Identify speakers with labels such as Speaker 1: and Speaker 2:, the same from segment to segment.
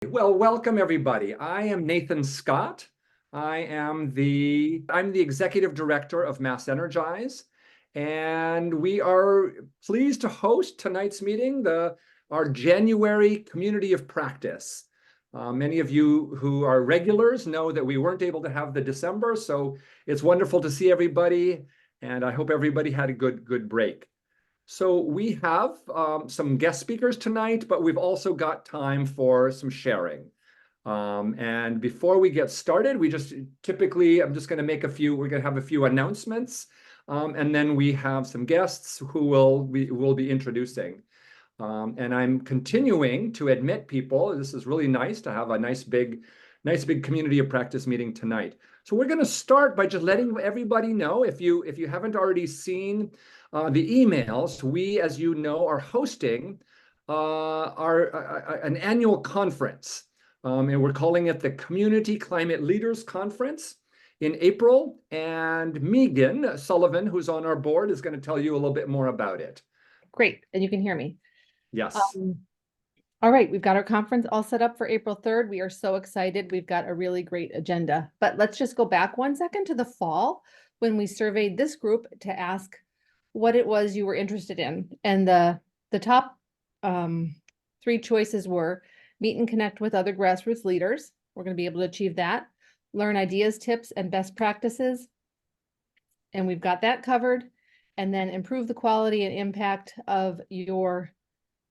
Speaker 1: Well, welcome everybody. I am Nathan Scott. I'm the executive director of MassEnergize, and we are pleased to host tonight's meeting, our January Community of Practice. Many of you who are regulars know that we weren't able to have the December, so it's wonderful to see everybody, and I hope everybody had a good break. So we have some guest speakers tonight, but we've also got time for some sharing. And before we get started, I'm just going to we're going to have a few announcements. And then we have some guests who will be introducing. And I'm continuing to admit people. This is really nice to have a nice big community of practice meeting tonight. So we're going to start by just letting everybody know, if you haven't already seen the emails, we, as you know, are hosting an annual conference. And we're calling it the Community Climate Leaders Conference in April. And Megan Sullivan, who's on our board, is going to tell you a little bit more about it.
Speaker 2: Great. And you can hear me.
Speaker 1: Yes.
Speaker 2: All right. We've got our conference all set up for April 3rd. We are so excited. We've got a really great agenda. But let's just go back 1 second to the fall when we surveyed this group to ask what it was you were interested in. And the top 3 choices were meet and connect with other grassroots leaders. We're going to be able to achieve that. Learn ideas, tips, and best practices. And we've got that covered. And then improve the quality and impact of your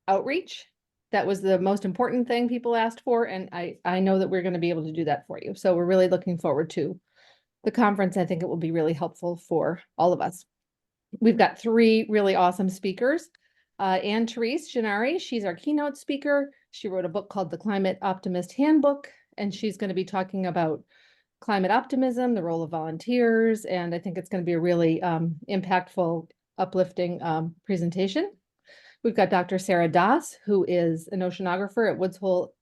Speaker 2: outreach. That was the most important thing people asked for. And I know that we're going to be able to do that for you. So we're really looking forward to the conference. I think it will be really helpful for all of us. We've got 3 really awesome speakers. Anne-Therese Gennari, she's our keynote speaker. She wrote a book called The Climate Optimist Handbook, and she's going to be talking about climate optimism, the role of volunteers, and I think it's going to be a really impactful, uplifting presentation. We've got Dr. Sarah Das, who is an oceanographer at Woods Hole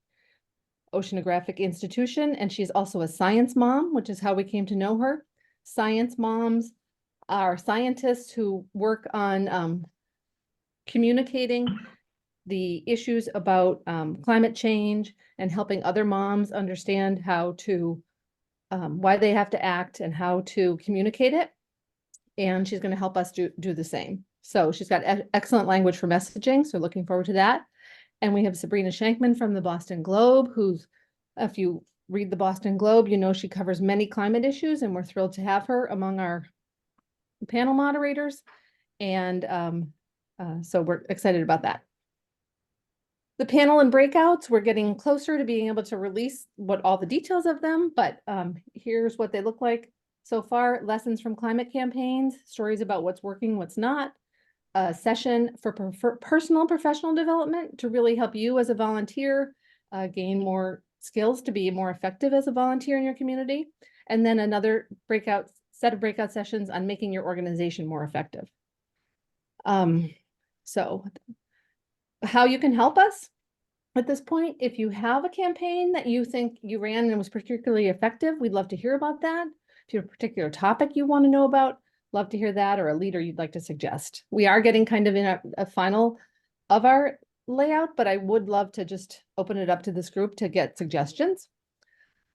Speaker 2: Oceanographic Institution, and she's also a science mom, which is how we came to know her. Science moms are scientists who work on communicating the issues about climate change and helping other moms understand how to why they have to act and how to communicate it. And she's going to help us do the same. So she's got excellent language for messaging. So looking forward to that. And we have Sabrina Shankman from the Boston Globe, who's, if you read the Boston Globe, you know she covers many climate issues, and we're thrilled to have her among our panel moderators. And so we're excited about that. The panel and breakouts, we're getting closer to being able to release what all the details of them, but here's what they look like so far. Lessons from climate campaigns, stories about what's working, what's not. A session for personal and professional development to really help you as a volunteer gain more skills to be more effective as a volunteer in your community. And then another set of breakout sessions on making your organization more effective. So how you can help us at this point, if you have a campaign that you think you ran and was particularly effective, we'd love to hear about that. If you have a particular topic you want to know about, love to hear that, or a leader you'd like to suggest. We are getting kind of in a final of our layout, but I would love to just open it up to this group to get suggestions.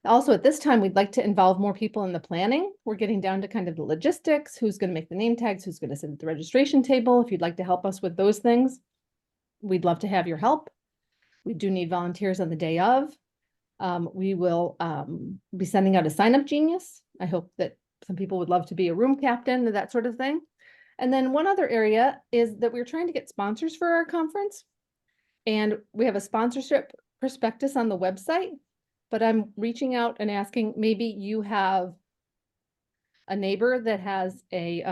Speaker 2: Also, at this time, we'd like to involve more people in the planning. We're getting down to kind of the logistics, who's going to make the name tags, who's going to sit at the registration table. If you'd like to help us with those things, we'd love to have your help. We do need volunteers on the day of. We will be sending out a sign-up genius. I hope that some people would love to be a room captain or that sort of thing. And then one other area is that we're trying to get sponsors for our conference. And we have a sponsorship prospectus on the website, but I'm reaching out and asking, maybe you have a neighbor that has a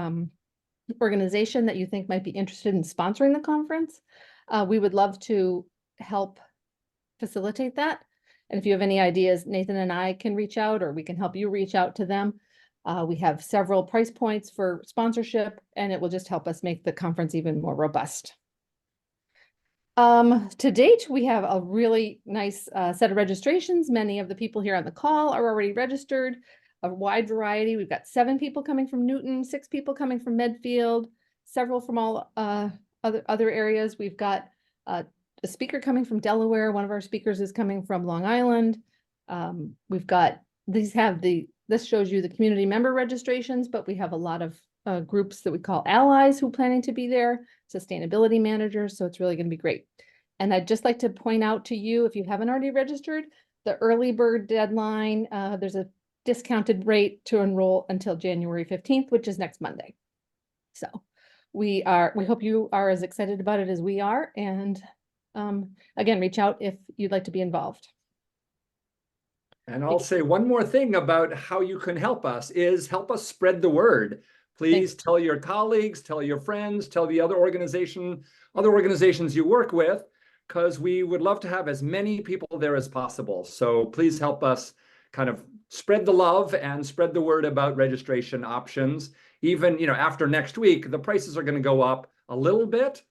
Speaker 2: organization that you think might be interested in sponsoring the conference. We would love to help facilitate that. And if you have any ideas, Nathan and I can reach out, or we can help you reach out to them. We have several price points for sponsorship, and it will just help us make the conference even more robust. To date, we have a really nice set of registrations. Many of the people here on the call are already registered, a wide variety. We've got 7 people coming from Newton, 6 people coming from Medfield, several from all other areas. We've got a speaker coming from Delaware. One of our speakers is coming from Long Island. We've got, this shows you the community member registrations, but we have a lot of groups that we call allies who are planning to be there, sustainability managers. So it's really going to be great. And I'd just like to point out to you, if you haven't already registered, the early bird deadline, there's a discounted rate to enroll until January 15th, which is next Monday. So we hope you are as excited about it as we are. And again, reach out if you'd like to be involved.
Speaker 1: And I'll say one more thing about how you can help us is help us spread the word. Please tell your colleagues, tell your friends, tell the other organizations you work with, because we would love to have as many people there as possible. So please help us kind of spread the love and spread the word about registration options. Even, after next week, the prices are going to go up a little bit,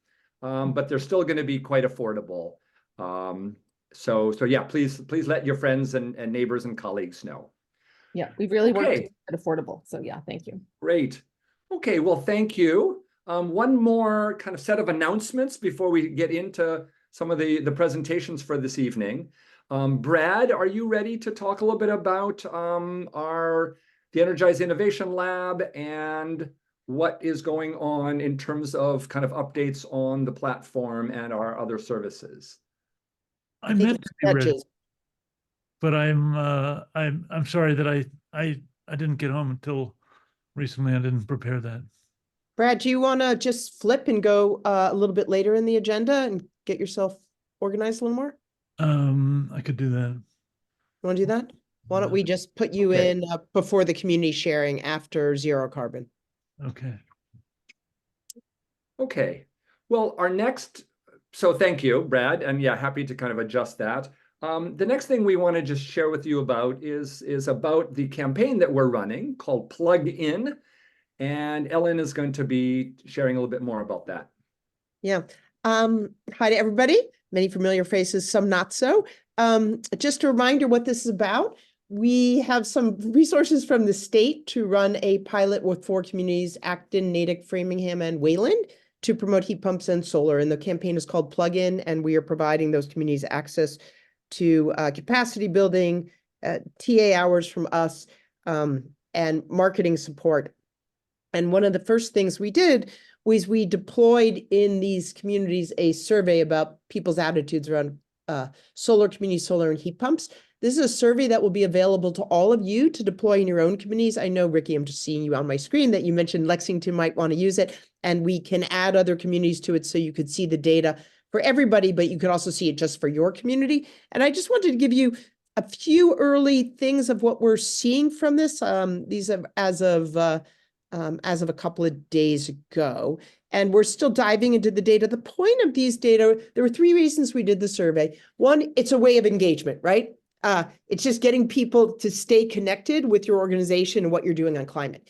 Speaker 1: but they're still going to be quite affordable. So yeah, please let your friends and neighbors and colleagues know.
Speaker 2: Yeah, we've really worked to make it affordable. So yeah, thank you.
Speaker 1: Great. Okay, well, thank you. One more kind of set of announcements before we get into some of the presentations for this evening. Brad, are you ready to talk a little bit about the Energize Innovation Lab and what is going on in terms of kind of updates on the platform and our other services?
Speaker 3: I meant to be ready, but I'm sorry that I didn't get home until recently. I didn't prepare that.
Speaker 4: Brad, do you want to just flip and go a little bit later in the agenda and get yourself organized a little more?
Speaker 3: I could do that.
Speaker 4: You want to do that? Why don't we just put you in before the community sharing after ZeroCarbon?
Speaker 3: Okay.
Speaker 1: Okay. Well, so thank you, Brad, and yeah, happy to kind of adjust that. The next thing we want to just share with you about is about the campaign that we're running called Plug In, and Ellen is going to be sharing a little bit more about that.
Speaker 4: Yeah. Hi to everybody. Many familiar faces, some not so. Just a reminder what this is about. We have some resources from the state to run a pilot with 4 communities, Acton, Natick, Framingham, and Wayland, to promote heat pumps and solar. And the campaign is called Plug In, and we are providing those communities access to capacity building, TA hours from us, and marketing support. And one of the first things we did was we deployed in these communities a survey about people's attitudes around solar, community solar, and heat pumps. This is a survey that will be available to all of you to deploy in your own communities. I know, Ricky, I'm just seeing you on my screen that you mentioned Lexington might want to use it, and we can add other communities to it so you could see the data for everybody, but you could also see it just for your community. And I just wanted to give you a few early things of what we're seeing from this. These are as of a couple of days ago, and we're still diving into the data. The point of these data, there were 3 reasons we did the survey. One, it's a way of engagement, right? It's just getting people to stay connected with your organization and what you're doing on climate.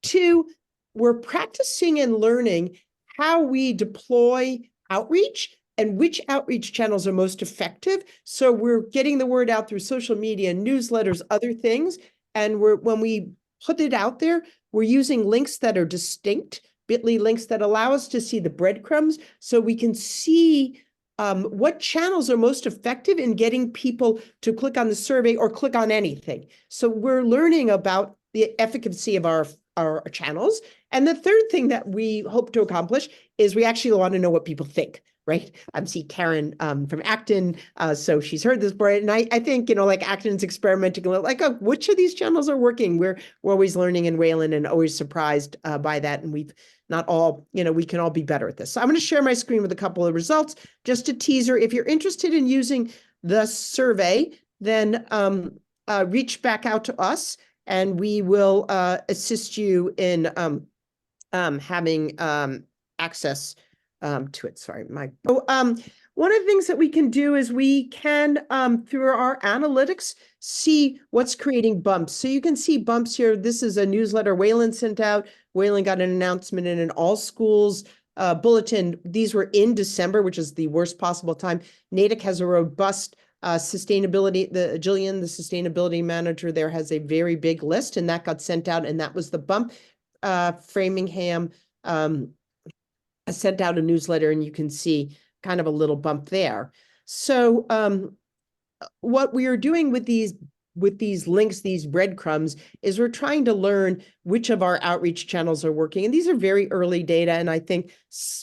Speaker 4: 2, we're practicing and learning how we deploy outreach and which outreach channels are most effective. So we're getting the word out through social media, newsletters, other things. And when we put it out there, we're using links that are distinct, bit.ly links that allow us to see the breadcrumbs so we can see what channels are most effective in getting people to click on the survey or click on anything. So we're learning about the efficacy of our channels. And the third thing that we hope to accomplish is we actually want to know what people think. Right. I'm seeing Karen from Acton. So she's heard this, and I think, like Acton's experimenting, like, oh, which of these channels are working? We're always learning in Wayland and always surprised by that. And we've not all, we can all be better at this. So I'm going to share my screen with a couple of results. Just a teaser. If you're interested in using the survey, then reach back out to us and we will assist you in having access to it. Sorry, one of the things that we can do is we can, through our analytics, see what's creating bumps. So you can see bumps here. This is a newsletter Wayland sent out. Wayland got an announcement in an all schools bulletin. These were in December, which is the worst possible time. Natick has a robust sustainability. Jillian, the sustainability manager there, has a very big list, and that got sent out, and that was the bump. Framingham I sent out a newsletter, and you can see kind of a little bump there. So what we are doing with these links, these breadcrumbs, is we're trying to learn which of our outreach channels are working. And these are very early data. And I think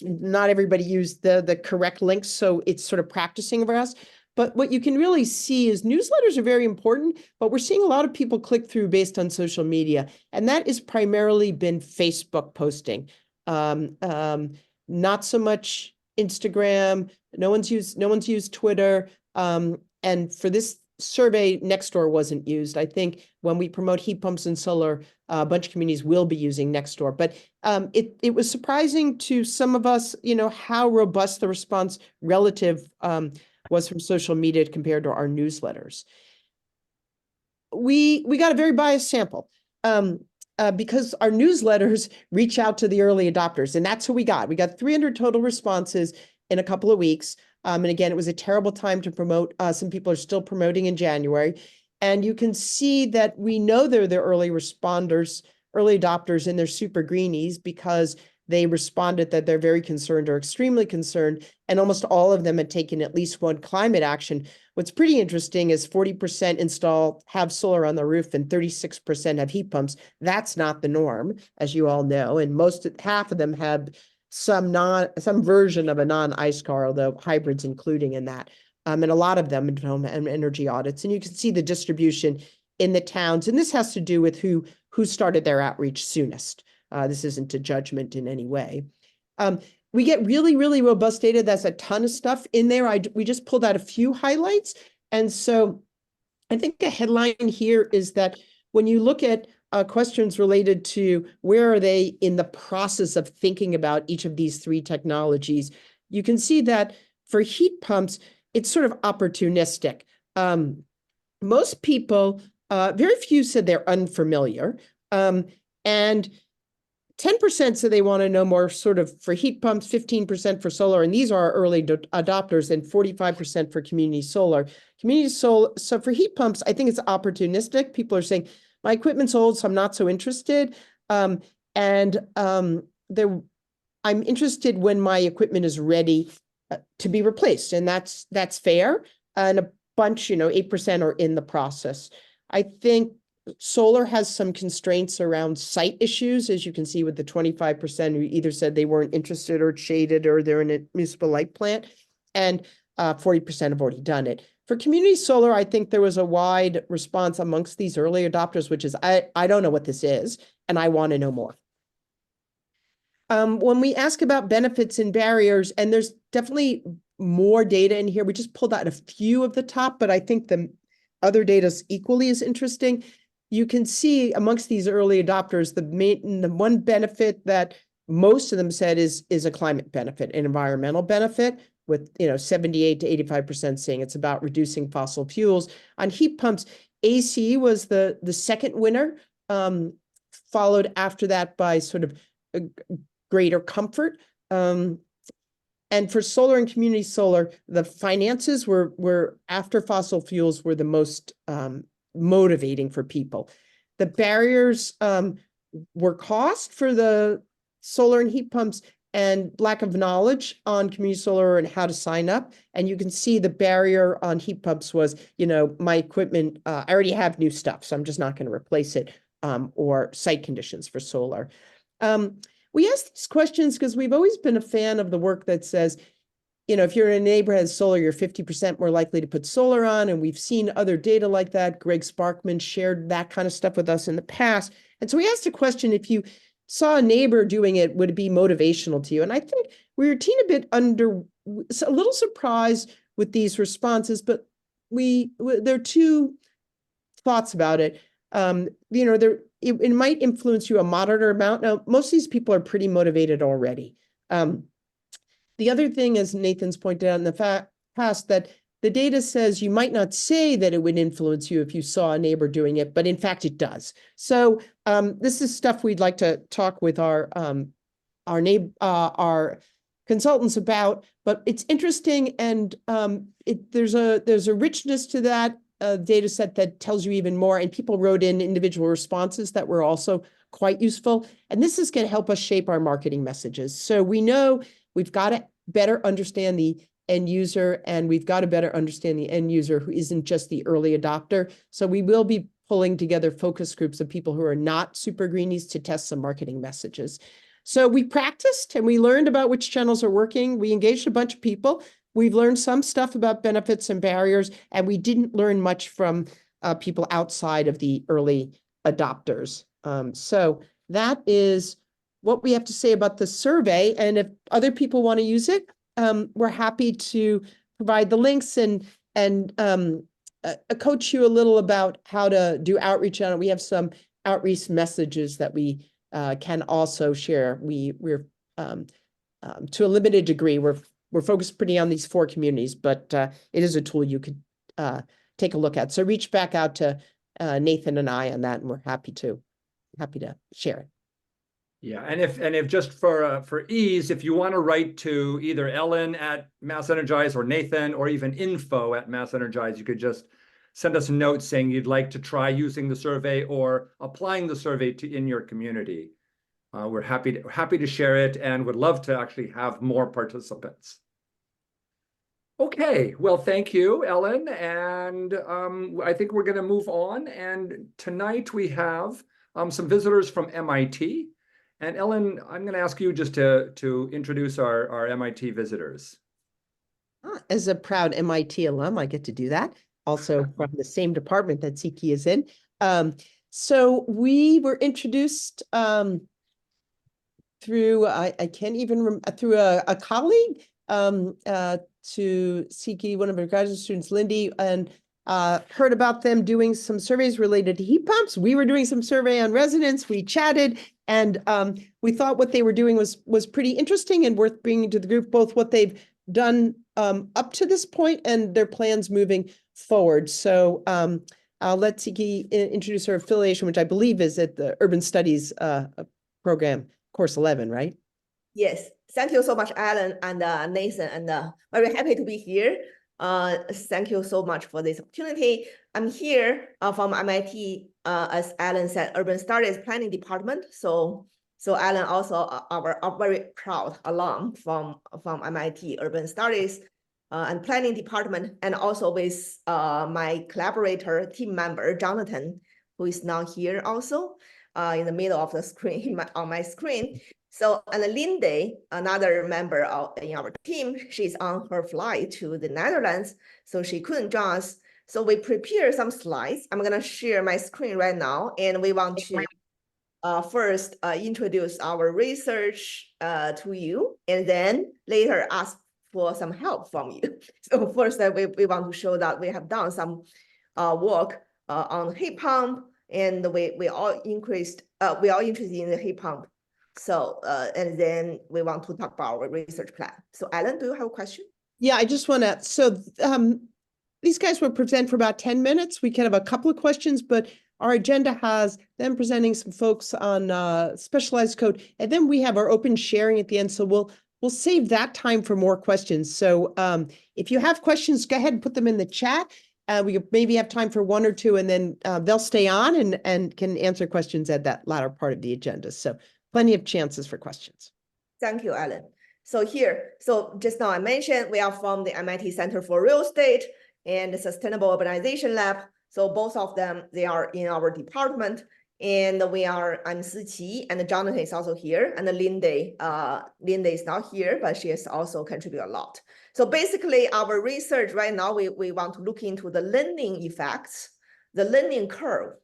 Speaker 4: not everybody used the correct links. So it's sort of practicing for us. But what you can really see is newsletters are very important, but we're seeing a lot of people click through based on social media. And that has primarily been Facebook posting. Not so much Instagram. No one's used Twitter. And for this survey, Nextdoor wasn't used. I think when we promote heat pumps and solar, a bunch of communities will be using Nextdoor. But it was surprising to some of us, how robust the response relative was from social media compared to our newsletters. We got a very biased sample because our newsletters reach out to the early adopters, and that's who we got. We got 300 total responses in a couple of weeks. And again, it was a terrible time to promote. Some people are still promoting in January. And you can see that we know they're the early responders, early adopters, and they're super greenies because they responded that they're very concerned or extremely concerned. And almost all of them had taken at least one climate action. What's pretty interesting is 40% have solar on the roof and 36% have heat pumps. That's not the norm, as you all know. And half of them have some version of a non-ICE car, although hybrids including in that. And a lot of them home energy audits. And you can see the distribution in the towns. And this has to do with who started their outreach soonest. This isn't a judgment in any way. We get really, really robust data. That's a ton of stuff in there. We just pulled out a few highlights. And so I think a headline here is that when you look at questions related to where are they in the process of thinking about each of these three technologies, you can see that for heat pumps, it's sort of opportunistic. Most people, very few said they're unfamiliar. And 10% said they want to know more sort of for heat pumps, 15% for solar, and these are our early adopters, and 45% for community solar. So for heat pumps, I think it's opportunistic. People are saying, my equipment's old, so I'm not so interested. I'm interested when my equipment is ready to be replaced, and that's fair. And a bunch, 8% are in the process. I think solar has some constraints around site issues, as you can see with the 25% who either said they weren't interested or shaded or they're in a municipal light plant, and 40% have already done it. For community solar, I think there was a wide response amongst these early adopters, which is, I don't know what this is, and I want to know more. When we ask about benefits and barriers, and there's definitely more data in here, we just pulled out a few of the top, but I think the other data is equally as interesting. You can see amongst these early adopters, the one benefit that most of them said is a climate benefit, an environmental benefit, with 78 to 85% saying it's about reducing fossil fuels. On heat pumps, AC was the second winner, followed after that by sort of a greater comfort. And for solar and community solar, the finances were after fossil fuels were the most motivating for people. The barriers were cost for the solar and heat pumps and lack of knowledge on community solar and how to sign up. And you can see the barrier on heat pumps was, my equipment, I already have new stuff, so I'm just not going to replace it, or site conditions for solar. We ask these questions because we've always been a fan of the work that says, if you're in a neighborhood has solar, you're 50% more likely to put solar on. And we've seen other data like that. Greg Sparkman shared that kind of stuff with us in the past. And so we asked a question, if you saw a neighbor doing it, would it be motivational to you? And I think we were a little surprised with these responses, but there are two thoughts about it. It might influence you a moderate amount. Now, most of these people are pretty motivated already. The other thing, as Nathan's pointed out in the past, that the data says you might not say that it would influence you if you saw a neighbor doing it, but in fact it does. So this is stuff we'd like to talk with our consultants about, but it's interesting, and there's a richness to that data set that tells you even more, and people wrote in individual responses that were also quite useful. And this is going to help us shape our marketing messages. So we know we've got to better understand the end user, and we've got to better understand the end user who isn't just the early adopter. So we will be pulling together focus groups of people who are not super greenies to test some marketing messages. So we practiced and we learned about which channels are working. We engaged a bunch of people. We've learned some stuff about benefits and barriers, and we didn't learn much from people outside of the early adopters. So that is what we have to say about the survey. And if other people want to use it, we're happy to provide the links and coach you a little about how to do outreach on it. We have some outreach messages that we can also share. We're to a limited degree, we're focused pretty on these 4 communities, but it is a tool you could take a look at. So reach back out to Nathan and I on that, and we're happy to share it.
Speaker 1: Yeah, and if just for ease, if you want to write to either Ellen at MassEnergize or Nathan or even info at MassEnergize, you could just send us a note saying you'd like to try using the survey or applying the survey in your community. We're happy to share it and would love to actually have more participants. Okay, well, thank you, Ellen, and I think we're going to move on. And tonight we have some visitors from MIT. And Ellen, I'm going to ask you just to introduce our MIT visitors.
Speaker 4: As a proud MIT alum, I get to do that. Also from the same department that Siki is in. So we were introduced through through a colleague to Siki, one of our graduate students, Lindy, and heard about them doing some surveys related to heat pumps. We were doing some survey on residents. We chatted, and we thought what they were doing was pretty interesting and worth bringing to the group, both what they've done up to this point and their plans moving forward. So I'll let Siki introduce her affiliation, which I believe is at the Urban Studies program, course 11, right?
Speaker 5: Yes. Thank you so much, Alan and Nathan, and very happy to be here. Thank you so much for this opportunity. I'm here from MIT, as Alan said, Urban Studies Planning Department. So Alan also are very proud alum from MIT Urban Studies and Planning Department, and also with my collaborator, team member, Jonathan, who is now here also in the middle of the screen, on my screen. So, and Lindy, another member in our team, she's on her flight to the Netherlands, so she couldn't join us. So we prepared some slides. I'm gonna share my screen right now, and we want to first introduce our research to you, and then later ask for some help from you. So first, we want to show that we have done some work on heat pump, and we all interested in the heat pump. So, and then we want to talk about our research plan. So Alan, do you have a question?
Speaker 4: Yeah, I just want to, so these guys will present for about 10 minutes. We can have a couple of questions, but our agenda has them presenting some folks on specialized code, and then we have our open sharing at the end. So we'll save that time for more questions. So if you have questions, go ahead and put them in the chat. We maybe have time for 1 or 2, and then they'll stay on and can answer questions at that latter part of the agenda. So plenty of chances for questions.
Speaker 5: Thank you, Alan. So just now I mentioned we are from the MIT Center for Real Estate and the Sustainable Urbanization Lab. So both of them, they are in our department, and I'm Siki, and Jonathan is also here, and Lindy is not here, but she has also contributed a lot. So basically our research right now, we want to look into the learning effects, the learning curve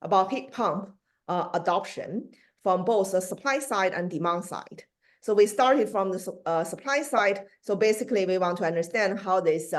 Speaker 5: about heat pump adoption from both the supply side and demand side. So we started from the supply side. So basically we want to understand how this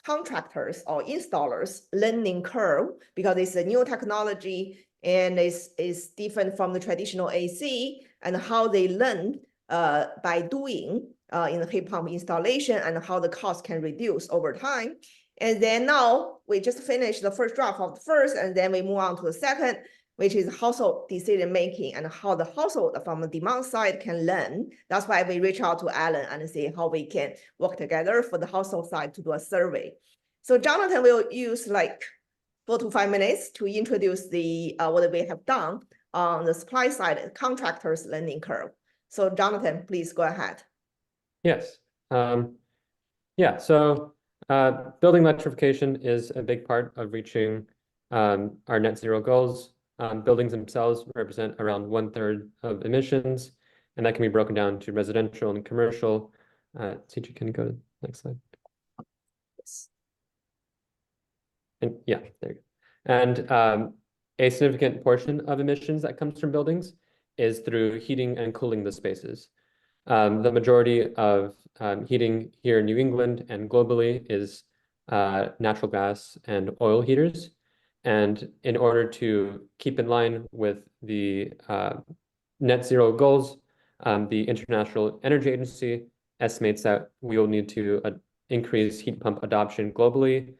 Speaker 5: contractors or installers learning curve, because it's a new technology and is different from the traditional AC, and how they learn by doing in the heat pump installation, and how the cost can reduce over time. And then now we just finished the first draft of the first, and then we move on to the second, which is household decision making, and how the household from the demand side can learn. That's why we reach out to Alan and see how we can work together for the household side to do a survey. So Jonathan will use like 4 to 5 minutes to introduce the what we have done on the supply side contractors learning curve. So Jonathan, please go ahead.
Speaker 6: Yes. Yeah, so building electrification is a big part of reaching our net zero goals. Buildings themselves represent around 1/3 of emissions, and that can be broken down to residential and commercial. Teacher, can you go to the next slide? And yeah, there you go. And a significant portion of emissions that comes from buildings is through heating and cooling the spaces. The majority of heating here in New England and globally is natural gas and oil heaters. And in order to keep in line with the net zero goals, the International Energy Agency estimates that we will need to increase heat pump adoption globally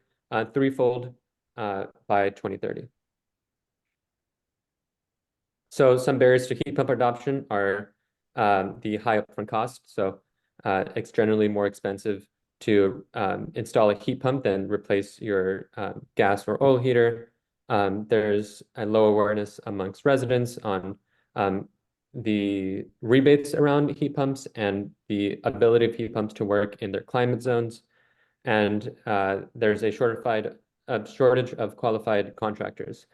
Speaker 6: threefold by 2030. So some barriers to heat pump adoption are the high upfront cost. So it's generally more expensive to install a heat pump than replace your gas or oil heater. There's a low awareness amongst residents on the rebates around heat pumps and the ability of heat pumps to work in their climate zones. And there's a shortage of qualified contractors.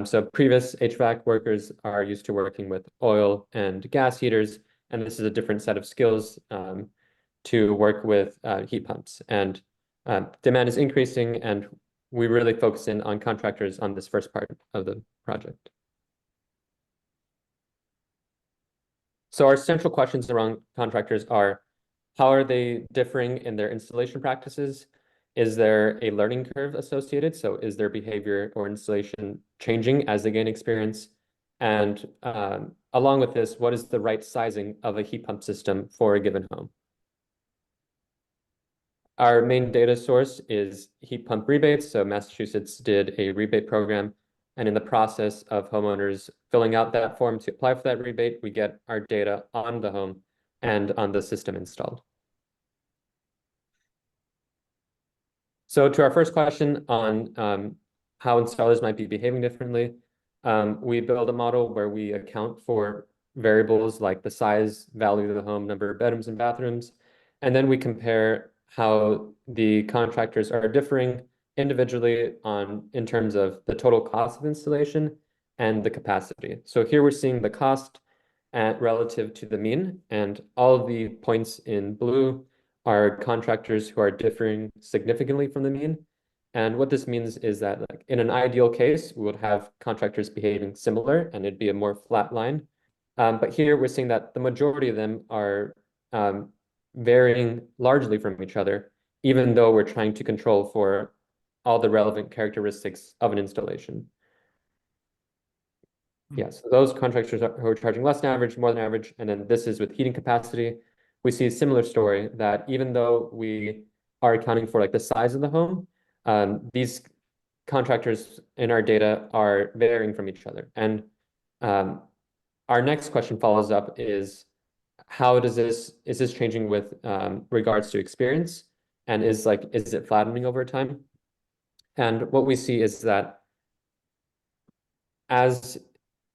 Speaker 6: So previous HVAC workers are used to working with oil and gas heaters, and this is a different set of skills to work with heat pumps. And demand is increasing, and we really focus in on contractors on this first part of the project. So our central questions around contractors are, how are they differing in their installation practices? Is there a learning curve associated? So is their behavior or installation changing as they gain experience? And along with this, what is the right sizing of a heat pump system for a given home? Our main data source is heat pump rebates. So Massachusetts did a rebate program. And in the process of homeowners filling out that form to apply for that rebate, we get our data on the home and on the system installed. So to our first question on how installers might be behaving differently, we build a model where we account for variables like the size, value of the home, number of bedrooms and bathrooms, and then we compare how the contractors are differing individually in terms of the total cost of installation and the capacity. So here we're seeing the cost relative to the mean, and all of the points in blue are contractors who are differing significantly from the mean. And what this means is that, like, in an ideal case, we would have contractors behaving similar and it'd be a more flat line. But here we're seeing that the majority of them are varying largely from each other, even though we're trying to control for all the relevant characteristics of an installation. Yes, so those contractors who are charging less than average, more than average, and then this is with heating capacity. We see a similar story that even though we are accounting for like the size of the home, these contractors in our data are varying from each other. And our next question follows up is, is this changing with regards to experience? And is it flattening over time? And what we see is that as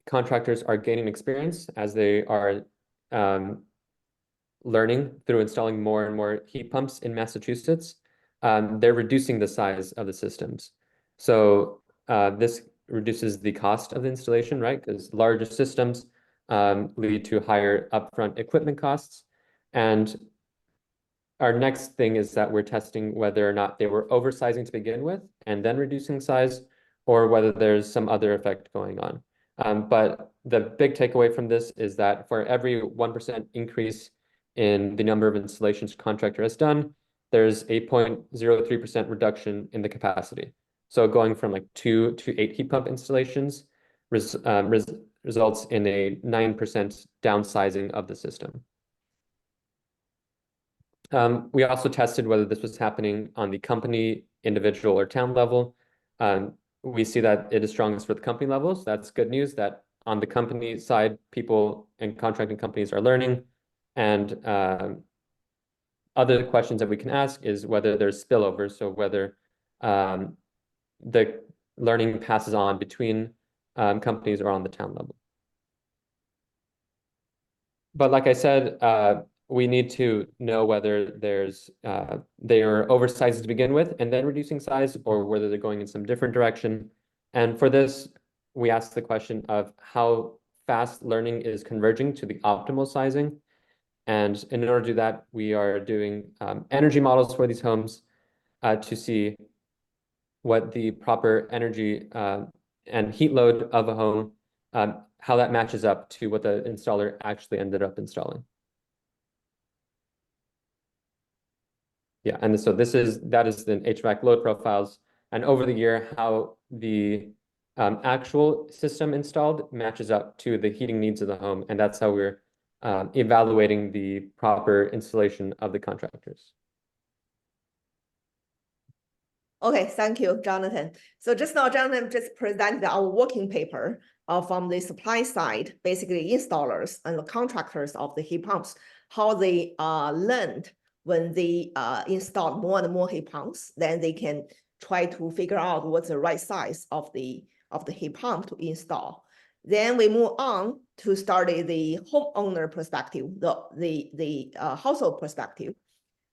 Speaker 6: contractors are gaining experience, as they are learning through installing more and more heat pumps in Massachusetts, they're reducing the size of the systems. So this reduces the cost of the installation, right? Because larger systems lead to higher upfront equipment costs. And our next thing is that we're testing whether or not they were oversizing to begin with and then reducing size, or whether there's some other effect going on. But the big takeaway from this is that for every 1% increase in the number of installations contractor has done, there's a 0.03% reduction in the capacity. So going from like 2 to 8 heat pump installations results in a 9% downsizing of the system. We also tested whether this was happening on the company, individual, or town level. We see that it is strongest for the company levels. That's good news that on the company side, people and contracting companies are learning. And other questions that we can ask is whether there's spillover, so whether the learning passes on between companies or on the town level. But like I said, we need to know whether they are oversized to begin with and then reducing size, or whether they're going in some different direction. And for this, we ask the question of how fast learning is converging to the optimal sizing. And in order to do that, we are doing energy models for these homes to see what the proper energy and heat load of a home, how that matches up to what the installer actually ended up installing. Yeah, and so that is the HVAC load profiles, and over the year, how the actual system installed matches up to the heating needs of the home, and that's how we're evaluating the proper installation of the contractors.
Speaker 5: Okay, thank you, Jonathan. So just now, Jonathan just presented our working paper from the supply side, basically installers and the contractors of the heat pumps, how they learned when they install more and more heat pumps, then they can try to figure out what's the right size of the heat pump to install. Then we move on to study the homeowner perspective, the household perspective.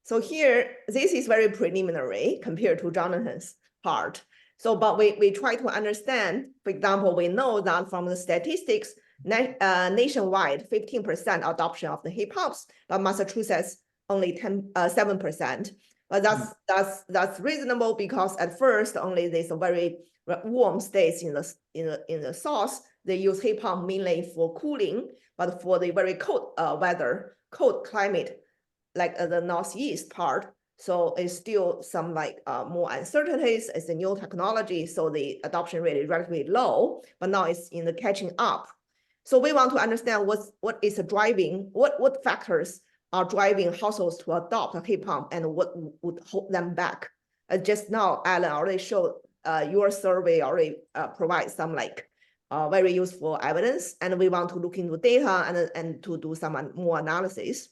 Speaker 5: So here, this is very preliminary compared to Jonathan's part. So, but we try to understand, for example, we know that from the statistics, nationwide, 15% adoption of the heat pumps, but Massachusetts only 7%. But that's reasonable because at first only there's a very warm states in the south. They use heat pump mainly for cooling, but for the very cold weather, cold climate, like the northeast part, so it's still some like more uncertainties. It's a new technology, so the adoption rate is relatively low, but now it's in the catching up. So we want to understand what is driving, what factors are driving households to adopt a heat pump, and what would hold them back. Just now, Alan already showed your survey already provides some like very useful evidence, and we want to look into data and to do some more analysis.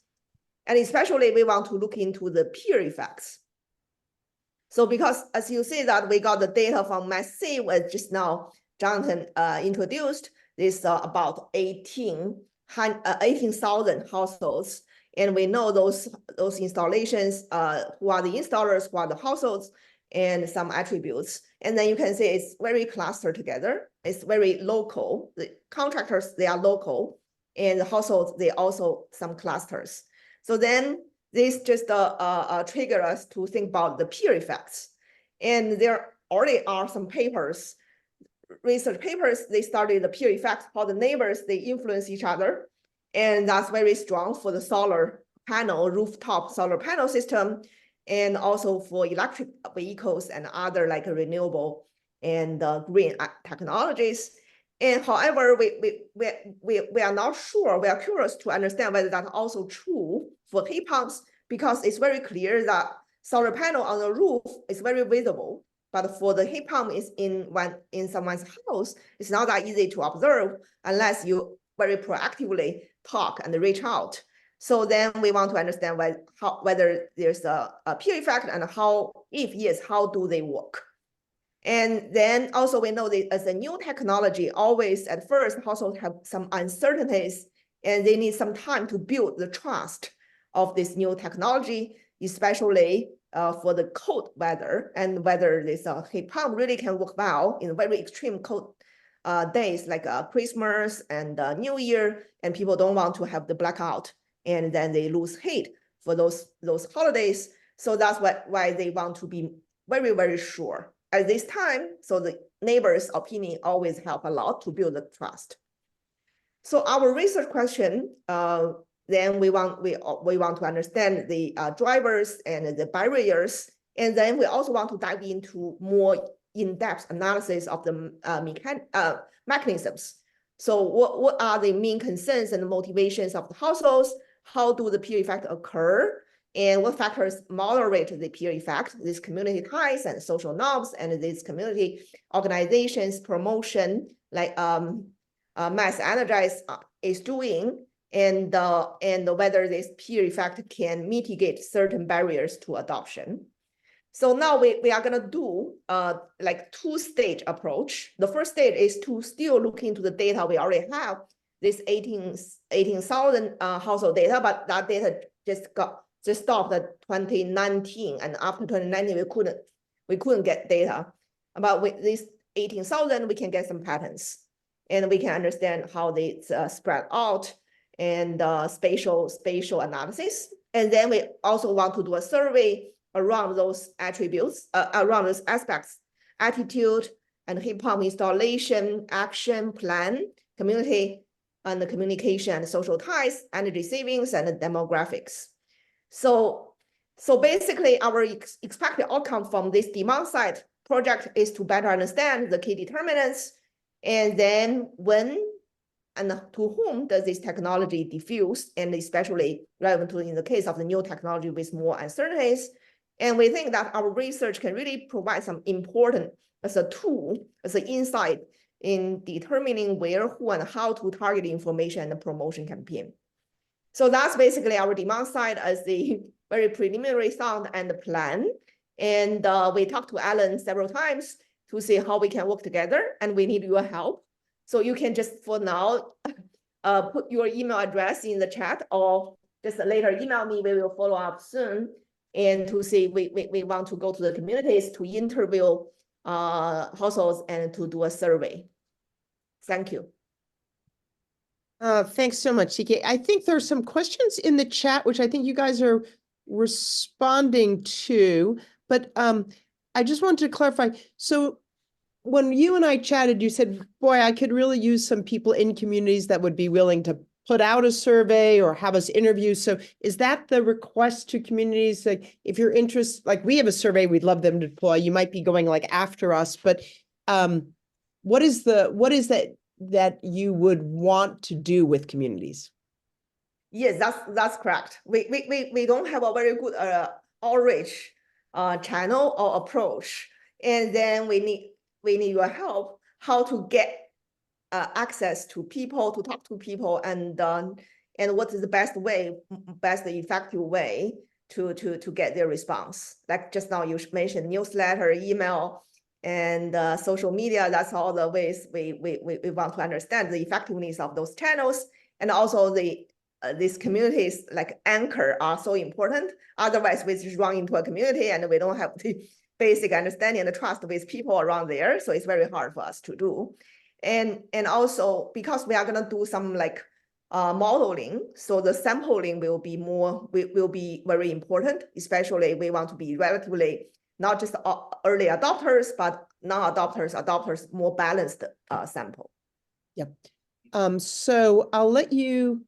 Speaker 5: And especially we want to look into the peer effects. So because as you see that we got the data from MassEnergize, as just now Jonathan introduced, this about 18,000 households. And we know those installations, who are the installers, who are the households, and some attributes. And then you can see it's very clustered together. It's very local. The contractors, they are local, and the households, they also some clusters. So then this just trigger us to think about the peer effects. And there already are some papers, research papers, they studied the peer effects, how the neighbors, they influence each other. And that's very strong for the solar panel, rooftop solar panel system, and also for electric vehicles and other like renewable and green technologies. And however, we are not sure, we are curious to understand whether that's also true for heat pumps, because it's very clear that solar panel on the roof is very visible, but for the heat pump is in someone's house, it's not that easy to observe unless you very proactively talk and reach out. So then we want to understand whether there's a peer effect, and how, if yes, how do they work? And then also we know that as a new technology, always at first households have some uncertainties, and they need some time to build the trust of this new technology, especially for the cold weather, and whether this heat pump really can work well in very extreme cold days like Christmas and New Year, and people don't want to have the blackout, and then they lose heat for those holidays. So that's why they want to be very, very sure at this time. So the neighbor's opinion always help a lot to build the trust. So our research question, then we want to understand the drivers and the barriers, and then we also want to dive into more in-depth analysis of the mechanisms. So what are the main concerns and motivations of the households? How do the peer effect occur? And what factors moderate the peer effect, these community ties and social norms, and these community organizations promotion, like MassEnergize is doing, and whether this peer effect can mitigate certain barriers to adoption. So now we are gonna do like two-stage approach. The first stage is to still look into the data we already have, this 18,000 household data, but that data just stopped at 2019, and after 2019 we couldn't get data. But with these 18,000, we can get some patterns, and we can understand how they spread out and spatial analysis. And then we also want to do a survey around those attributes, around those aspects: attitude and heat pump installation, action plan, community and the communication and social ties, energy savings, and the demographics. So basically, our expected outcome from this demand side project is to better understand the key determinants, and then when and to whom does this technology diffuse, and especially relevant to in the case of the new technology with more uncertainties. And we think that our research can really provide some important as a tool, as an insight in determining where, who, and how to target information and the promotion campaign. So that's basically our demand side as the very preliminary sound and the plan. And we talked to Alan several times to see how we can work together, and we need your help. So you can just, for now, put your email address in the chat, or just later email me. We will follow up soon. And to see, we want to go to the communities to interview households and to do a survey. Thank you.
Speaker 4: Thanks so much, CK. I think there's some questions in the chat, which I think you guys are responding to, but I just wanted to clarify. So when you and I chatted, you said, boy, I could really use some people in communities that would be willing to put out a survey or have us interview. So is that the request to communities? Like, if you're interested, like we have a survey, we'd love them to deploy. You might be going like after us, but what is that you would want to do with communities?
Speaker 5: Yes, that's correct. We don't have a very good outreach channel or approach, and then we need your help how to get access to people, to talk to people, and what is the best effective way to get their response. Like just now you mentioned newsletter, email, and social media. That's all the ways we want to understand the effectiveness of those channels, and also these communities like anchor are so important. Otherwise, we just run into a community and we don't have the basic understanding and the trust with people around there. So it's very hard for us to do. And also because we are gonna do some like modeling, so the sampling will be very important. Especially we want to be relatively not just early adopters, but non-adopters, adopters, more balanced sample.
Speaker 4: Yep. So I'll let you.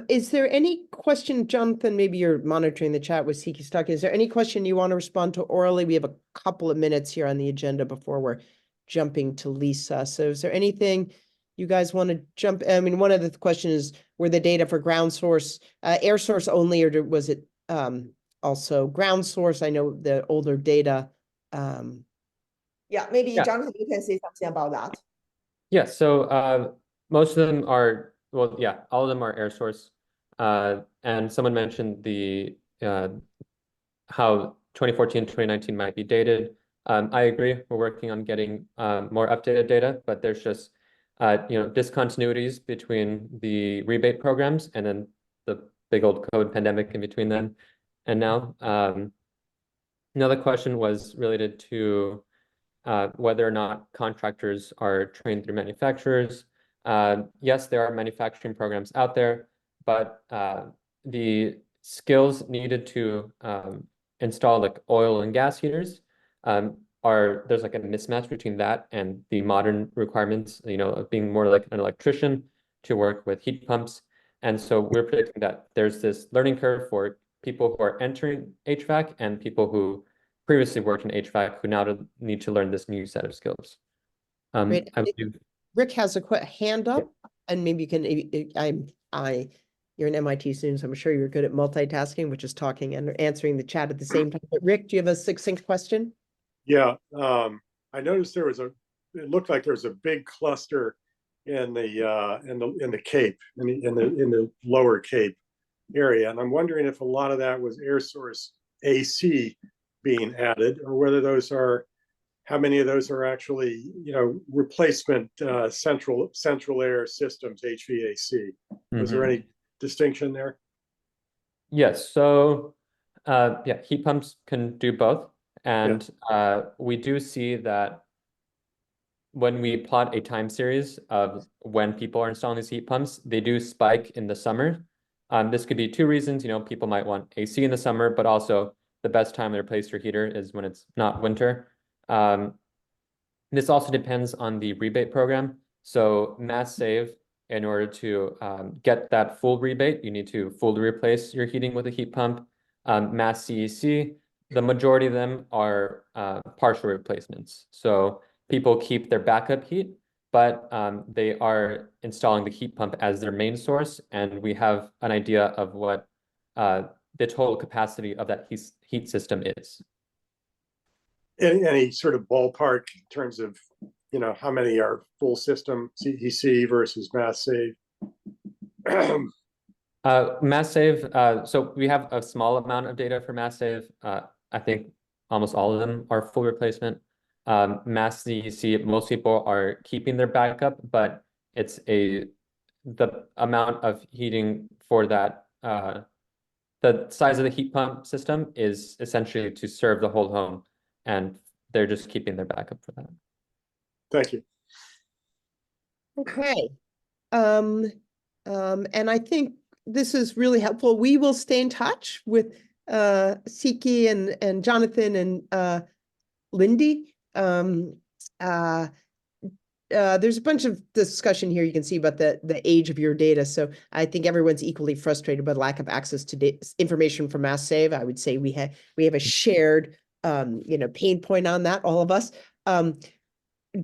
Speaker 4: Is there any question, Jonathan? Maybe you're monitoring the chat with Siki Stuck. Is there any question you want to respond to orally? We have a couple of minutes here on the agenda before we're jumping to Lisa. So is there anything you guys want to jump? I mean, one of the questions is, were the data for ground source, air source only, or was it also ground source? I know the older data.
Speaker 5: Yeah, maybe Jonathan, you can say something about that.
Speaker 6: Yeah, so most of them are, well, yeah, all of them are air source. And someone mentioned the how 2014, 2019 might be dated. I agree, we're working on getting more updated data, but there's just discontinuities between the rebate programs and then the big old COVID pandemic in between then and now. Another question was related to whether or not contractors are trained through manufacturers. Yes, there are manufacturing programs out there, but the skills needed to install like oil and gas heaters there's like a mismatch between that and the modern requirements, of being more like an electrician to work with heat pumps. And so we're predicting that there's this learning curve for people who are entering HVAC and people who previously worked in HVAC who now need to learn this new set of skills.
Speaker 4: Great.
Speaker 6: I believe
Speaker 4: Rick has a quick hand up, and maybe you can, you're an MIT student, so I'm sure you're good at multitasking, which is talking and answering the chat at the same time. But Rick, do you have a succinct question?
Speaker 7: Yeah, I noticed it looked like there was a big cluster in the Cape, in the lower Cape area. And I'm wondering if a lot of that was air source AC being added, or whether how many of those are actually, replacement central air systems, HVAC. Was there any distinction there?
Speaker 6: Yes, so yeah, heat pumps can do both. And we do see that when we plot a time series of when people are installing these heat pumps, they do spike in the summer. This could be two reasons, people might want AC in the summer, but also the best time to replace your heater is when it's not winter. This also depends on the rebate program. So MassSave, in order to get that full rebate, you need to fully replace your heating with a heat pump. MassCEC, the majority of them are partial replacements. So people keep their backup heat, but they are installing the heat pump as their main source, and we have an idea of what the total capacity of that heat system is.
Speaker 7: Any sort of ballpark in terms of, how many are full system CEC versus MassSave?
Speaker 6: MassSave, so we have a small amount of data for MassSave. I think almost all of them are full replacement. MassCEC, most people are keeping their backup, but it's the amount of heating for that, the size of the heat pump system is essentially to serve the whole home, and they're just keeping their backup for that.
Speaker 7: Thank you.
Speaker 4: Okay. And I think this is really helpful. We will stay in touch with Siki and Jonathan and Lindy. There's a bunch of discussion here you can see about the age of your data. So I think everyone's equally frustrated by the lack of access to information from MassSave. I would say we have a shared pain point on that, all of us.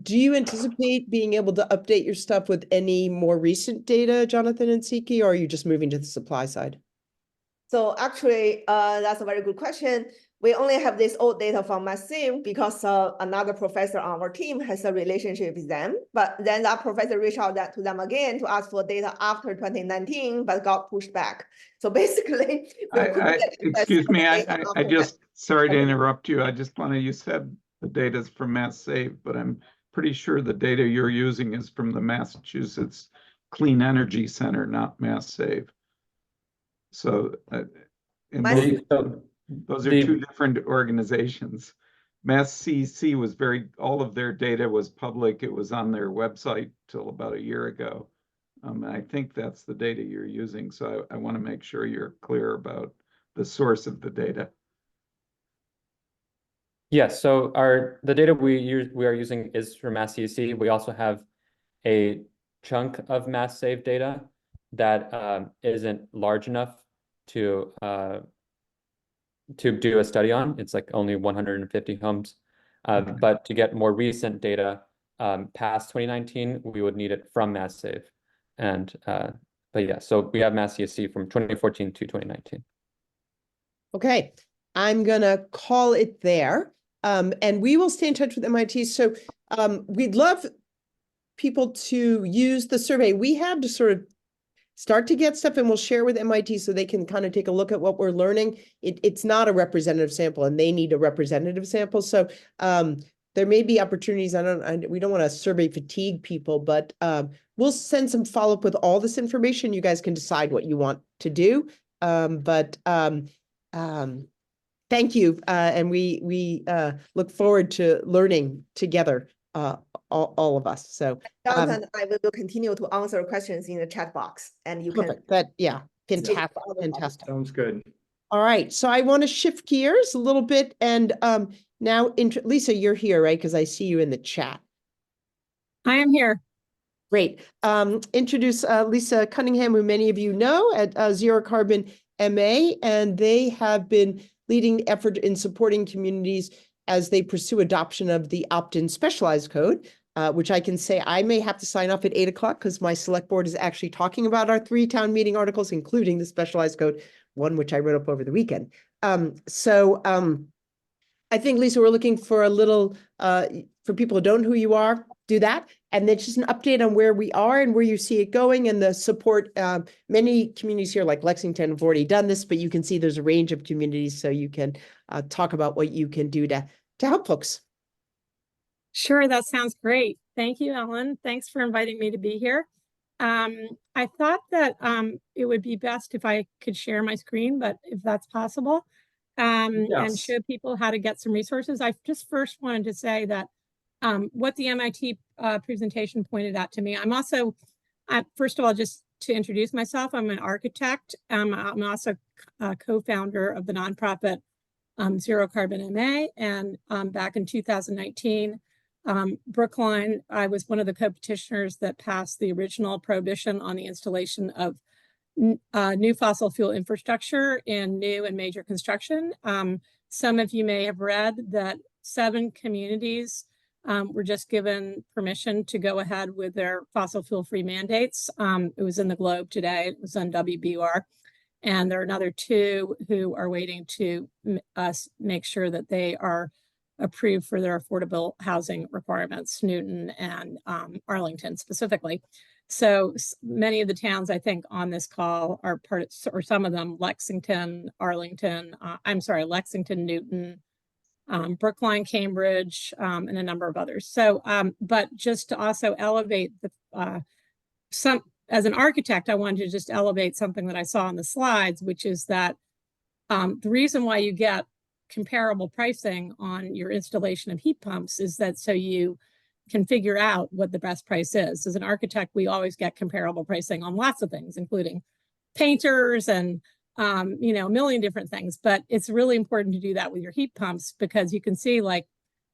Speaker 4: Do you anticipate being able to update your stuff with any more recent data, Jonathan and Siki, or are you just moving to the supply side?
Speaker 5: So actually, that's a very good question. We only have this old data from MassSave because another professor on our team has a relationship with them. But then that professor reached out to them again to ask for data after 2019, but got pushed back. So basically,
Speaker 8: excuse me, I just, sorry to interrupt you. I just want to, you said the data is from MassSave, but I'm pretty sure the data you're using is from the Massachusetts Clean Energy Center, not MassSave. So those are two different organizations. MassCEC was all of their data was public. It was on their website till about a year ago. And I think that's the data you're using. So I want to make sure you're clear about the source of the data.
Speaker 6: Yes, so the data we are using is from MassCEC. We also have a chunk of MassSave data that isn't large enough to do a study on. It's like only 150 homes. But to get more recent data past 2019, we would need it from MassSave. And but yeah, so we have MassCEC from 2014 to 2019.
Speaker 4: Okay, I'm gonna call it there. And we will stay in touch with MIT. So we'd love people to use the survey we have to sort of start to get stuff, and we'll share with MIT so they can kind of take a look at what we're learning. It's not a representative sample, and they need a representative sample. So there may be opportunities. We don't want to survey fatigue people, but we'll send some follow-up with all this information. You guys can decide what you want to do. Thank you, and we look forward to learning together, all of us. So
Speaker 5: Jonathan and I will continue to answer questions in the chat box, and you
Speaker 4: perfect.
Speaker 5: can.
Speaker 4: Fantastic.
Speaker 1: Sounds good.
Speaker 4: All right, so I want to shift gears a little bit, and now, Lisa, you're here, right? Because I see you in the chat.
Speaker 9: I am here.
Speaker 4: Great. Introduce Lisa Cunningham, who many of you know at ZeroCarbon MA, and they have been leading the effort in supporting communities as they pursue adoption of the opt-in specialized code, which I can say I may have to sign off at 8 o'clock because my select board is actually talking about our 3 town meeting articles, including the specialized code, one which I wrote up over the weekend. I think, Lisa, we're looking for a little, for people who don't know who you are, do that. And then just an update on where we are and where you see it going and the support. Many communities here like Lexington have already done this, but you can see there's a range of communities, so you can talk about what you can do to help folks.
Speaker 9: Sure, that sounds great. Thank you, Ellen. Thanks for inviting me to be here. I thought that it would be best if I could share my screen, but if that's possible, and
Speaker 1: Yes.
Speaker 9: show people how to get some resources. I just first wanted to say that what the MIT presentation pointed out to me. I'm also, first of all, just to introduce myself, I'm an architect. I'm also a co-founder of the nonprofit ZeroCarbon MA, and back in 2019, Brookline, I was one of the co-petitioners that passed the original prohibition on the installation of new fossil fuel infrastructure in new and major construction. Some of you may have read that 7 communities were just given permission to go ahead with their fossil fuel-free mandates. It was in the Globe today. It was on WBUR. And there are another 2 who are waiting to make sure that they are approved for their affordable housing requirements, Newton and Arlington specifically. So many of the towns I think on this call are part of, or some of them, Lexington, Arlington, Lexington, Newton, Brookline, Cambridge, and a number of others. So, but just to also elevate the, as an architect, I wanted to just elevate something that I saw on the slides, which is that the reason why you get comparable pricing on your installation of heat pumps is that so you can figure out what the best price is. As an architect, we always get comparable pricing on lots of things, including painters and a million different things. But it's really important to do that with your heat pumps, because you can see like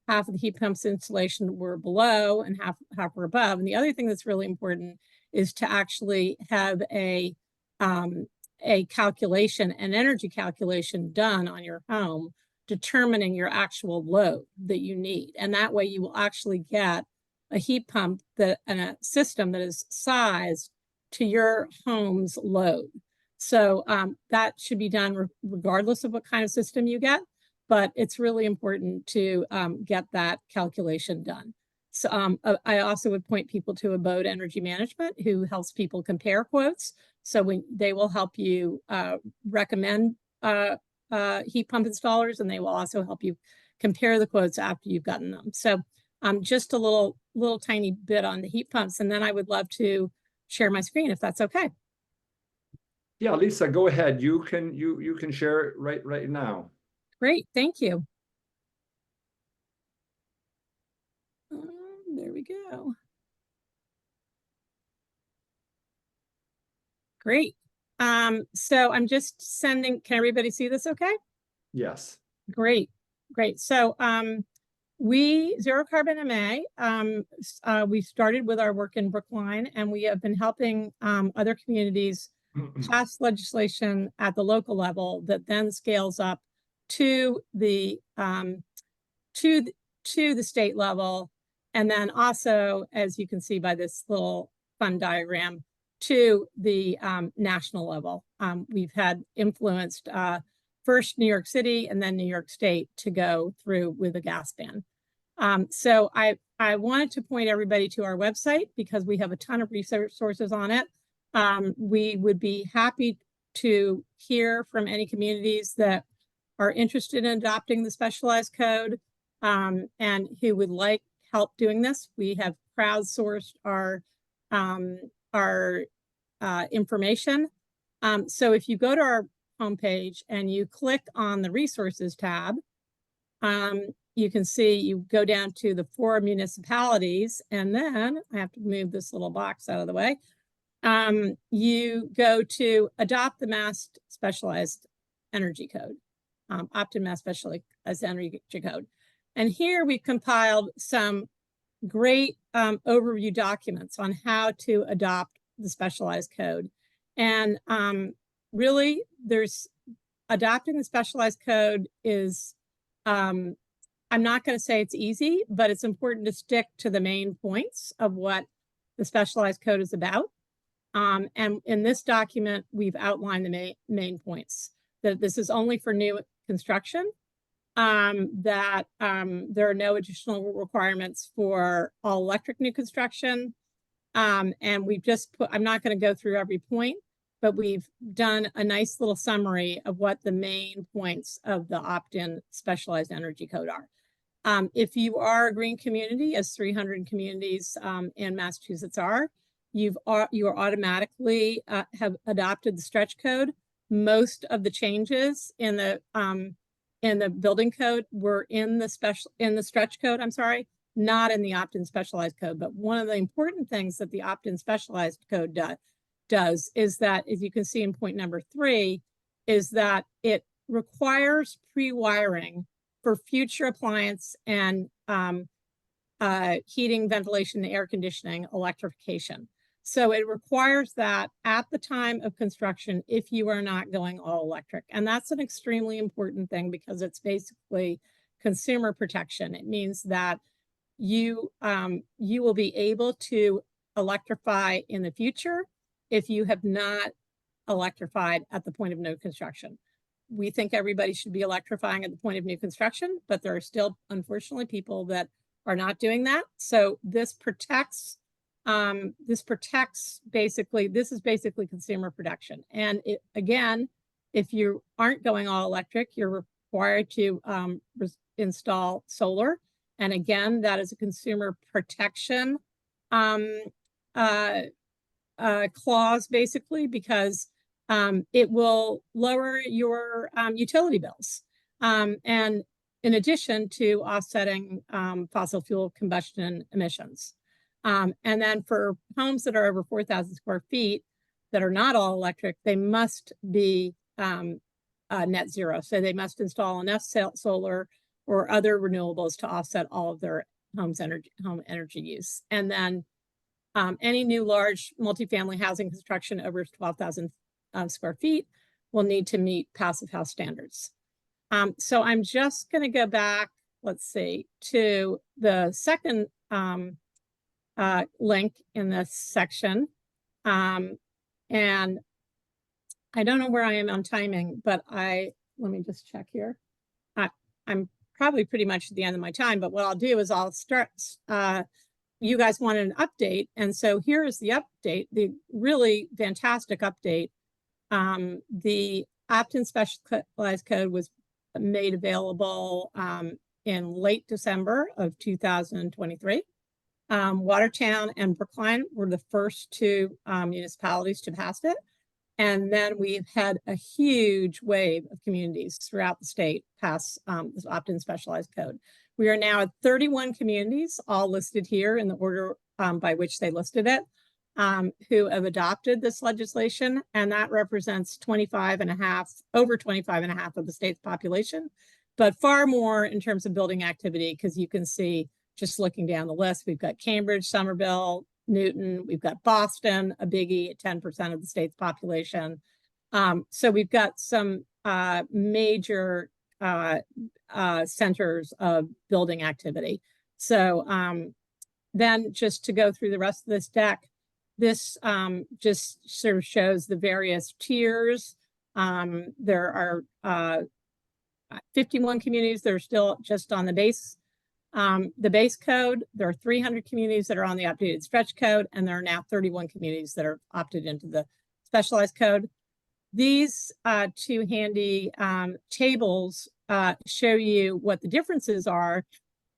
Speaker 9: half of the heat pumps installation were below and half were above. And the other thing that's really important is to actually have a calculation, an energy calculation done on your home, determining your actual load that you need. And that way you will actually get a heat pump and a system that is sized to your home's load. So that should be done regardless of what kind of system you get, but it's really important to get that calculation done. So I also would point people to Abode Energy Management, who helps people compare quotes. So they will help you recommend heat pump installers, and they will also help you compare the quotes after you've gotten them. So just a little tiny bit on the heat pumps, and then I would love to share my screen if that's okay.
Speaker 1: Yeah, Lisa, go ahead. You can share it right now.
Speaker 9: Great, thank you. There we go. Great. So I'm just sending, can everybody see this okay?
Speaker 1: Yes.
Speaker 9: Great. So ZeroCarbon MA, we started with our work in Brookline, and we have been helping other communities pass legislation at the local level that then scales up to the state level. And then also, as you can see by this little fun diagram, to the national level. We've had influenced first New York City and then New York State to go through with a gas ban. So I wanted to point everybody to our website because we have a ton of resources on it. We would be happy to hear from any communities that are interested in adopting the specialized code and who would like help doing this. We have crowdsourced our information. So if you go to our homepage and you click on the resources tab, you can see you go down to the 4 municipalities, and then I have to move this little box out of the way. You go to adopt the Mass Specialized Energy Code, opt in Mass Specialized Energy Code. And here we've compiled some great overview documents on how to adopt the specialized code. And really, adopting the specialized code is, I'm not going to say it's easy, but it's important to stick to the main points of what the specialized code is about. And in this document, we've outlined the main points. That this is only for new construction, that there are no additional requirements for all electric new construction. And we've just put, I'm not going to go through every point, but we've done a nice little summary of what the main points of the opt-in specialized energy code are. If you are a green community, as 300 communities in Massachusetts are, you are automatically have adopted the stretch code. Most of the changes in the building code were in the stretch code, I'm sorry, not in the opt-in specialized code. But one of the important things that the opt-in specialized code does is that, as you can see in point number 3, is that it requires pre-wiring for future appliance and heating, ventilation, air conditioning, electrification. So it requires that at the time of construction if you are not going all electric. And that's an extremely important thing because it's basically consumer protection. It means that you will be able to electrify in the future if you have not electrified at the point of new construction. We think everybody should be electrifying at the point of new construction, but there are still, unfortunately, people that are not doing that. So this protects basically, this is basically consumer protection. And again, if you aren't going all electric, you're required to install solar. And again, that is a consumer protection clause, basically, because it will lower your utility bills. And in addition to offsetting fossil fuel combustion emissions. And then for homes that are over 4,000 square feet that are not all electric, they must be net zero. So they must install enough solar or other renewables to offset all of their home energy use. And then any new large multifamily housing construction over 12,000 square feet will need to meet passive house standards. So I'm just going to go back, let's see, to the second link in this section. And I don't know where I am on timing, but let me just check here. I'm probably pretty much at the end of my time, but what I'll do is I'll start, you guys wanted an update. And so here is the update, the really fantastic update. The opt-in specialized code was made available in late December of 2023. Watertown and Brookline were the first two municipalities to pass it. And then we've had a huge wave of communities throughout the state pass this opt-in specialized code. We are now at 31 communities, all listed here in the order by which they listed it, who have adopted this legislation. And that represents over 25.5% of the state's population, but far more in terms of building activity, because you can see just looking down the list, we've got Cambridge, Somerville, Newton, we've got Boston, a biggie at 10% of the state's population. So we've got some major centers of building activity. So then just to go through the rest of this deck, this just sort of shows the various tiers. There are 51 communities that are still just on the base code. There are 300 communities that are on the updated stretch code, and there are now 31 communities that are opted into the specialized code. These two handy tables show you what the differences are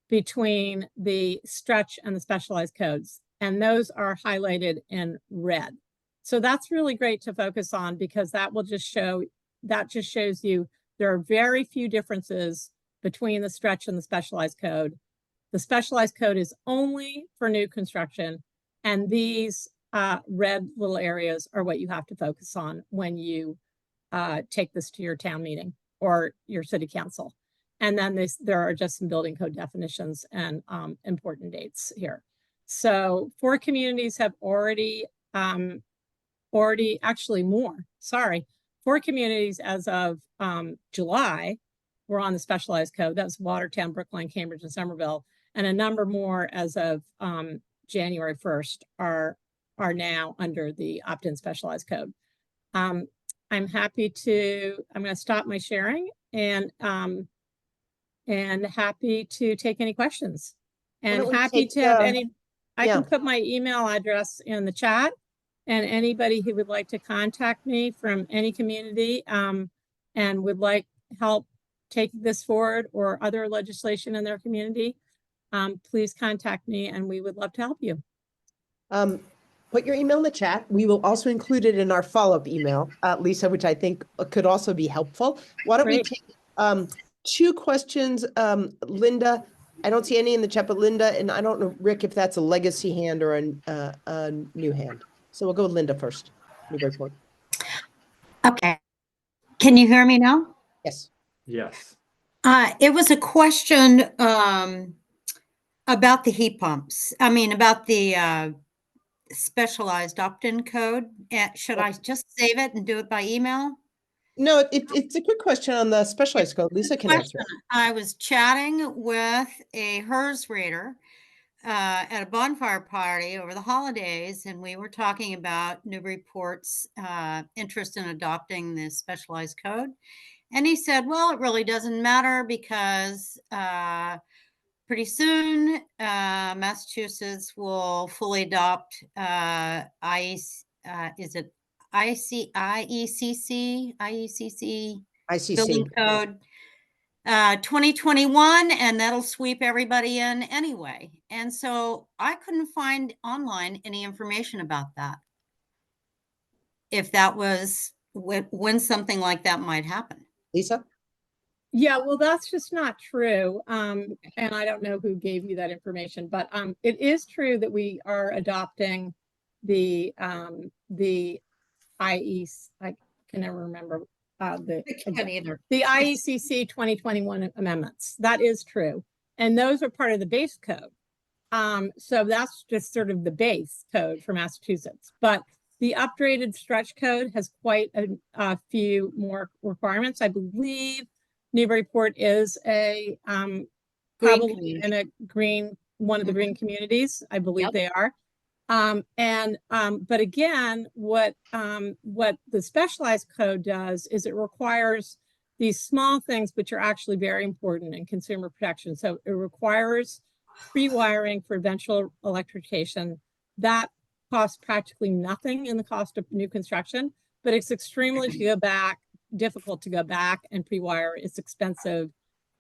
Speaker 9: between the stretch and the specialized codes, and those are highlighted in red. So that's really great to focus on, because that will just shows you there are very few differences between the stretch and the specialized code. The specialized code is only for new construction, and these red little areas are what you have to focus on when you take this to your town meeting or your city council. And then there are just some building code definitions and important dates here. So 4 communities have already actually more, sorry, 4 communities as of July were on the specialized code. That was Watertown, Brookline, Cambridge, and Somerville. And a number more as of January 1st are now under the opt-in specialized code. I'm going to stop my sharing and happy to take any questions. And happy to have I can put my email address in the chat, and anybody who would like to contact me from any community and would like help take this forward or other legislation in their community, please contact me and we would love to help you.
Speaker 4: put your email in the chat. We will also include it in our follow-up email, Lisa, which I think could also be helpful. Why don't we
Speaker 9: Great.
Speaker 4: take 2 questions? Linda, I don't see any in the chat, but Linda, and I don't know, Rick, if that's a legacy hand or a new hand. So we'll go with Linda first. Newburyport.
Speaker 10: Okay. Can you hear me now?
Speaker 4: Yes.
Speaker 1: Yes.
Speaker 10: It was a question about the heat pumps. I mean, about the specialized opt-in code. Should I just save it and do it by email?
Speaker 4: No, it's a quick question on the specialized code. Lisa can answer it.
Speaker 10: I was chatting with a HERS reader at a bonfire party over the holidays, and we were talking about Newburyport's interest in adopting this specialized code. And he said, well, it really doesn't matter because pretty soon Massachusetts will fully adopt IECC building code 2021, and that'll sweep everybody in anyway. And so I couldn't find online any information about that. If that was when something like that might happen.
Speaker 4: Lisa?
Speaker 9: Yeah, well, that's just not true. And I don't know who gave you that information, but it is true that we are adopting the IEC, I can never remember the IECC 2021 amendments. That is true. And those are part of the base code. So that's just sort of the base code for Massachusetts. But the upgraded stretch code has quite a few more requirements. I believe Newburyport is a probably in a green, one of the green communities. I believe they are. But again, what the specialized code does is it requires these small things, which are actually very important in consumer protection. So it requires pre-wiring for eventual electrification. That costs practically nothing in the cost of new construction, but it's extremely difficult to go back and pre-wire. It's expensive.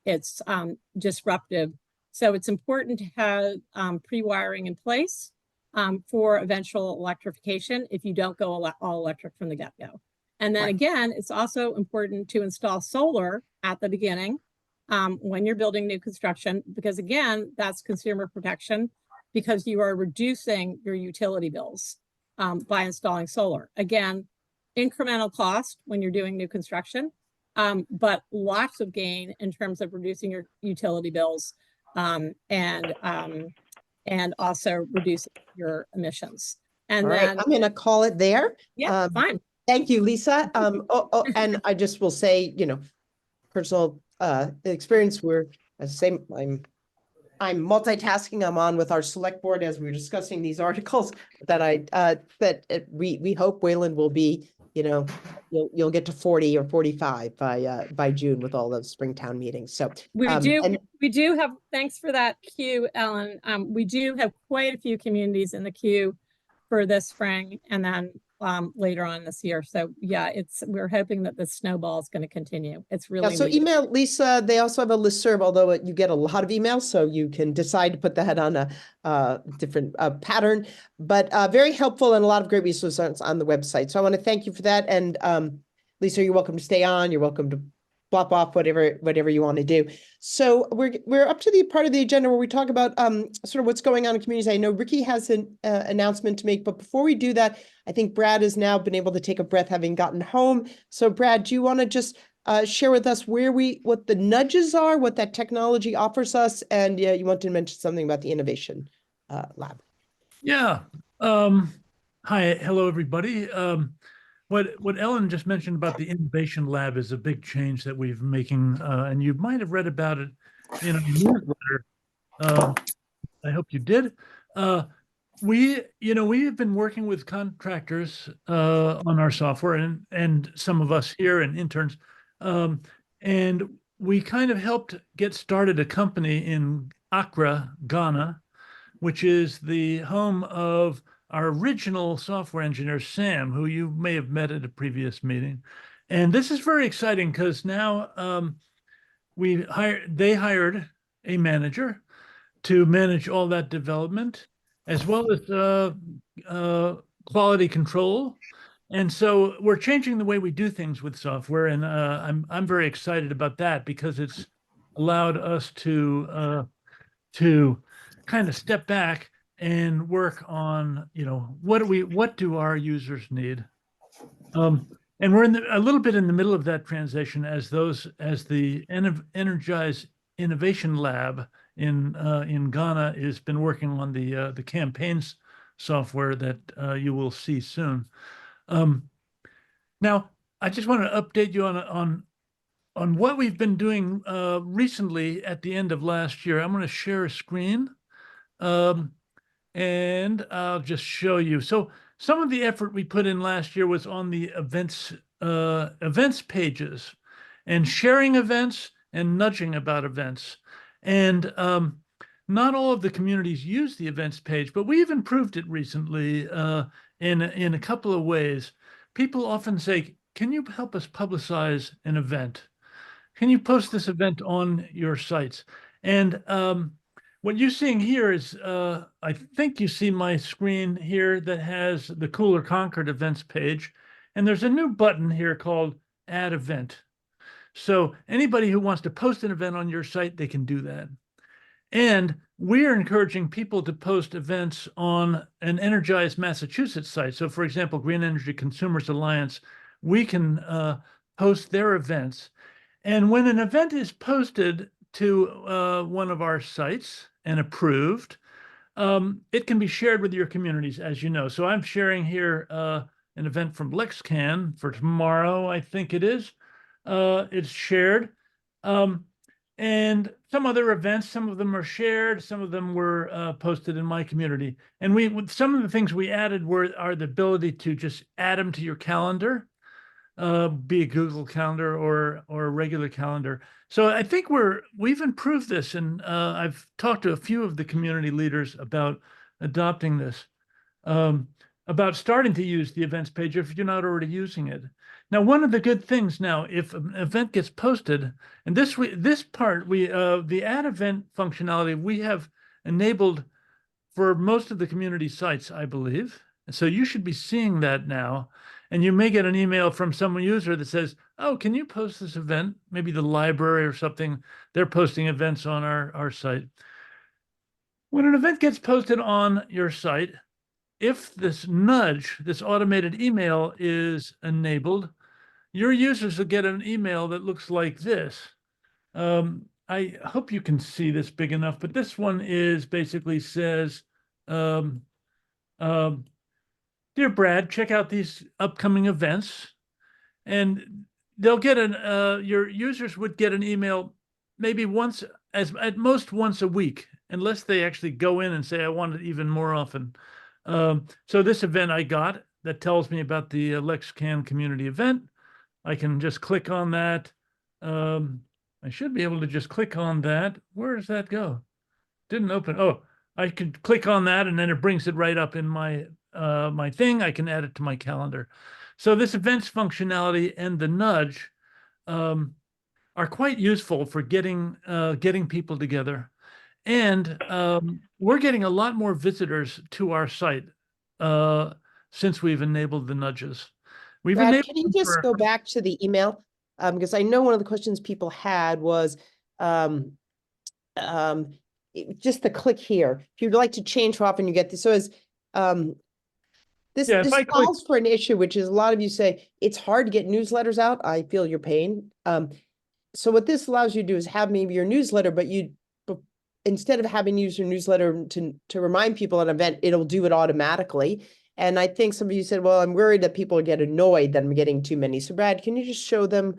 Speaker 9: It's disruptive. So it's important to have pre-wiring in place for eventual electrification if you don't go all electric from the get-go. And then again, it's also important to install solar at the beginning when you're building new construction, because again, that's consumer protection, because you are reducing your utility bills by installing solar. Again, incremental cost when you're doing new construction, but lots of gain in terms of reducing your utility bills and also reducing your emissions. And
Speaker 4: All
Speaker 9: then
Speaker 4: right, I'm going to call it there.
Speaker 9: Yeah, fine.
Speaker 4: Thank you, Lisa. And I just will say, you know, personal experience where, as I say, I'm multitasking. I'm on with our select board as we were discussing these articles that we hope Wayland will be, you know, you'll get to 40 or 45 by June with all those Springtown meetings. So
Speaker 9: we do have, thanks for that queue, Ellen. We do have quite a few communities in the queue for this spring and then later on this year. So yeah, we're hoping that the snowball is going to continue. It's really
Speaker 4: so
Speaker 9: neat.
Speaker 4: email Lisa. They also have a listserv, although you get a lot of emails, so you can decide to put that on a different pattern. But very helpful and a lot of great resources on the website. So I want to thank you for that. And Lisa, you're welcome to stay on. You're welcome to blop off whatever you want to do. So we're up to the part of the agenda where we talk about sort of what's going on in communities. I know Ricky has an announcement to make, but before we do that, I think Brad has now been able to take a breath having gotten home. So Brad, do you want to just share with us what the nudges are, what that technology offers us, and you want to mention something about the innovation lab?
Speaker 3: Yeah. Hi, hello everybody. What Ellen just mentioned about the Innovation Lab is a big change that we're making, and you might have read about it in a newsletter. I hope you did. We have been working with contractors on our software, and some of us here and interns, and we kind of helped get started a company in Accra, Ghana, which is the home of our original software engineer, Sam, who you may have met at a previous meeting. And this is very exciting because now they hired a manager to manage all that development. as well as quality control. And so we're changing the way we do things with software, and I'm very excited about that because it's allowed us to kind of step back and work on, what do our users need? And we're a little bit in the middle of that transition as the Energize Innovation Lab in Ghana has been working on the campaigns software that you will see soon. Now, I just want to update you on what we've been doing recently at the end of last year. I'm going to share a screen, and I'll just show you. So some of the effort we put in last year was on the events pages and sharing events and nudging about events. And not all of the communities use the events page, but we've improved it recently in a couple of ways. People often say, can you help us publicize an event? Can you post this event on your sites? And what you're seeing here is, I think you see my screen here that has the Cooler Concord events page. And there's a new button here called Add Event. So anybody who wants to post an event on your site, they can do that. And we're encouraging people to post events on an Energize Massachusetts site. So for example, Green Energy Consumers Alliance, we can post their events. And when an event is posted to one of our sites and approved, it can be shared with your communities, as you know. So I'm sharing here an event from LexCan for tomorrow, I think it is. It's shared. And some other events, some of them are shared, some of them were posted in my community. And some of the things we added are the ability to just add them to your calendar, be a Google Calendar or a regular calendar. So I think we've improved this, and I've talked to a few of the community leaders about adopting this, about starting to use the events page if you're not already using it. Now, one of the good things now, if an event gets posted, and this part, the add event functionality we have enabled for most of the community sites, I believe. So you should be seeing that now. And you may get an email from some user that says, oh, can you post this event? Maybe the library or something. They're posting events on our site. When an event gets posted on your site, if this nudge, this automated email is enabled, your users will get an email that looks like this. I hope you can see this big enough, but this one basically says, dear Brad, check out these upcoming events. And they'll get your users would get an email maybe once, at most once a week, unless they actually go in and say, I want it even more often. So this event I got that tells me about the LexCan community event. I can just click on that. I should be able to just click on that. Where does that go? Didn't open. Oh, I could click on that and then it brings it right up in my my thing. I can add it to my calendar. So this events functionality and the nudge are quite useful for getting people together. And we're getting a lot more visitors to our site since we've enabled the nudges.
Speaker 4: Brad, can you just go back to the email? Because I know one of the questions people had was just the click here. If you'd like to change how often you get this. So as this calls for an issue, which is a lot of you say it's hard to get newsletters out. I feel your pain. So what this allows you to do is have maybe your newsletter, but instead of having to use your newsletter to remind people at an event, it'll do it automatically. And I think some of you said, well, I'm worried that people get annoyed that I'm getting too many. So Brad, can you just show them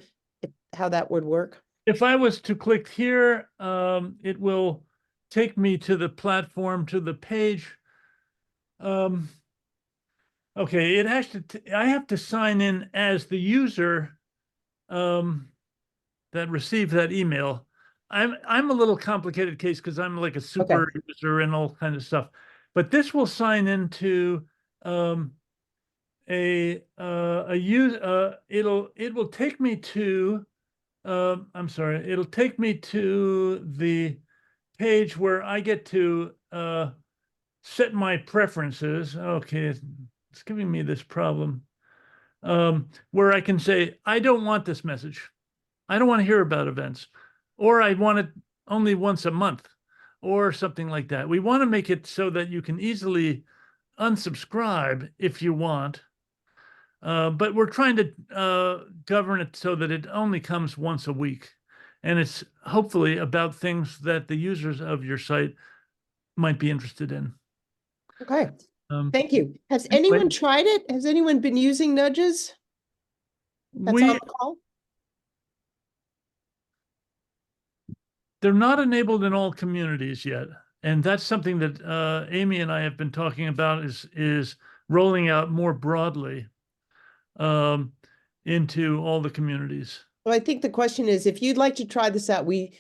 Speaker 4: how that would work?
Speaker 3: If I was to click here, it will take me to the platform, to the page. Okay, it has to, I have to sign in as the user that received that email. I'm a little complicated case because I'm like a super user and all kind of stuff. But this will sign into it will take me to I'm sorry, it'll take me to the page where I get to set my preferences. Okay, it's giving me this problem. Where I can say, I don't want this message. I don't want to hear about events, or I want it only once a month, or something like that. We want to make it so that you can easily unsubscribe if you want. But we're trying to govern it so that it only comes once a week. And it's hopefully about things that the users of your site might be interested in.
Speaker 4: Okay,
Speaker 3: Um,
Speaker 4: thank you. Has
Speaker 3: anyway.
Speaker 4: anyone tried it? Has anyone been using nudges? That's on the call?
Speaker 3: They're not enabled in all communities yet. And that's something that Amy and I have been talking about is rolling out more broadly into all the communities.
Speaker 4: Well, I think the question is, if you'd like to try this out, we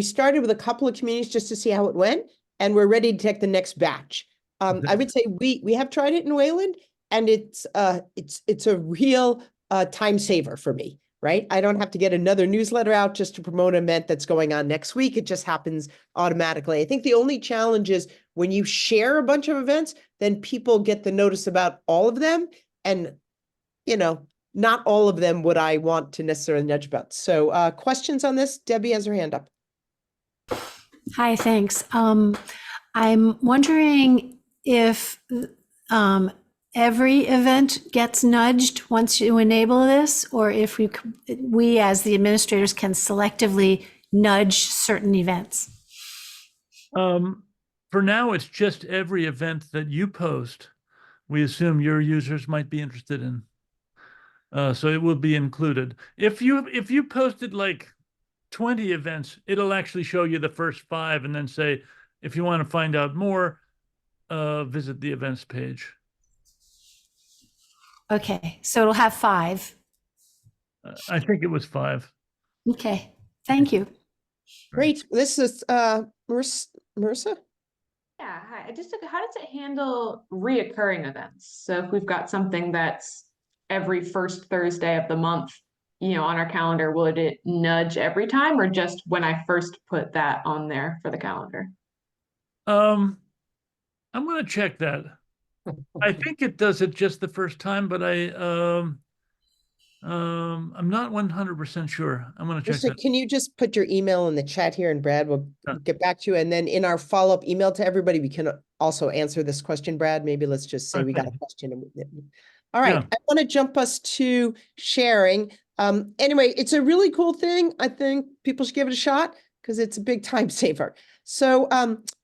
Speaker 4: started with a couple of communities just to see how it went, and we're ready to take the next batch. I would say we have tried it in Wayland, and it's a real time saver for me, right? I don't have to get another newsletter out just to promote an event that's going on next week. It just happens automatically. I think the only challenge is when you share a bunch of events, then people get the notice about all of them, and not all of them would I want to necessarily nudge about. So questions on this? Debbie has her hand up.
Speaker 11: Hi, thanks. I'm wondering if every event gets nudged once you enable this, or if we as the administrators can selectively nudge certain events.
Speaker 3: For now, it's just every event that you post, we assume your users might be interested in. So it will be included. If you posted like 20 events, it'll actually show you the first 5 and then say, if you want to find out more, visit the events page.
Speaker 11: Okay, so it'll have 5.
Speaker 3: I think it was 5.
Speaker 11: Okay, thank you.
Speaker 4: Great. This is Marissa?
Speaker 12: Yeah, hi. How does it handle reoccurring events? So if we've got something that's every first Thursday of the month, on our calendar, would it nudge every time, or just when I first put that on there for the calendar?
Speaker 3: I'm going to check that. I think it does it just the first time, but I'm not 100% sure. I'm going to check
Speaker 4: So
Speaker 3: that.
Speaker 4: can you just put your email in the chat here, and Brad will get back to you. And then in our follow-up email to everybody, we can also answer this question, Brad. Maybe let's just say we got a question. All right, I want to jump us to sharing. Anyway, it's a really cool thing. I think people should give it a shot because it's a big time saver. So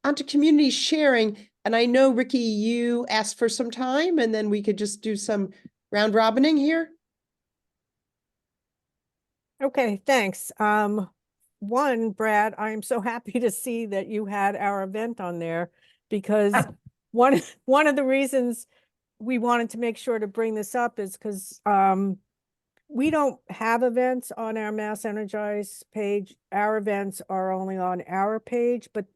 Speaker 4: onto community sharing. And I know, Ricky, you asked for some time, and then we could just do some round robining here.
Speaker 9: Okay, thanks. One, Brad, I'm so happy to see that you had our event on there, because one of the reasons we wanted to make sure to bring this up is because we don't have events on our MassEnergize page. Our events are only on our page, but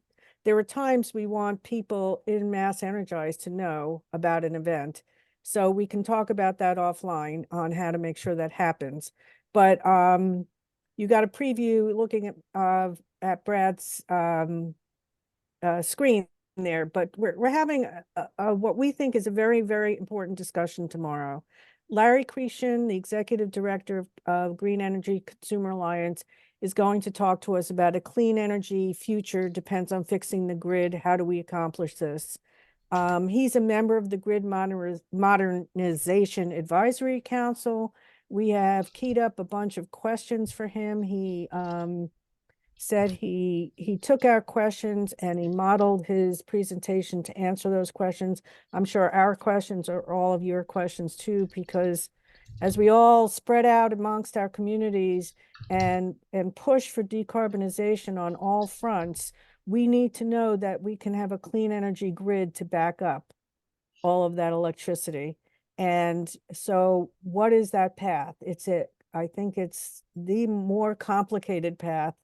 Speaker 9: there are times we want people in MassEnergize to know about an event. So we can talk about that offline on how to make sure that happens. But you got a preview looking at Brad's screen there, but we're having what we think is a very, very important discussion tomorrow. Larry Cretion, the executive director of Green Energy Consumer Alliance, is going to talk to us about a clean energy future depends on fixing the grid. How do we accomplish this? He's a member of the Grid Modernization Advisory Council. We have keyed up a bunch of questions for him. He said he took our questions and he modeled his presentation to answer those questions. I'm sure our questions are all of your questions too, because as we all spread out amongst our communities and push for decarbonization on all fronts, we need to know that we can have a clean energy grid to back up all of that electricity. And so what is that path? I think it's the more complicated path,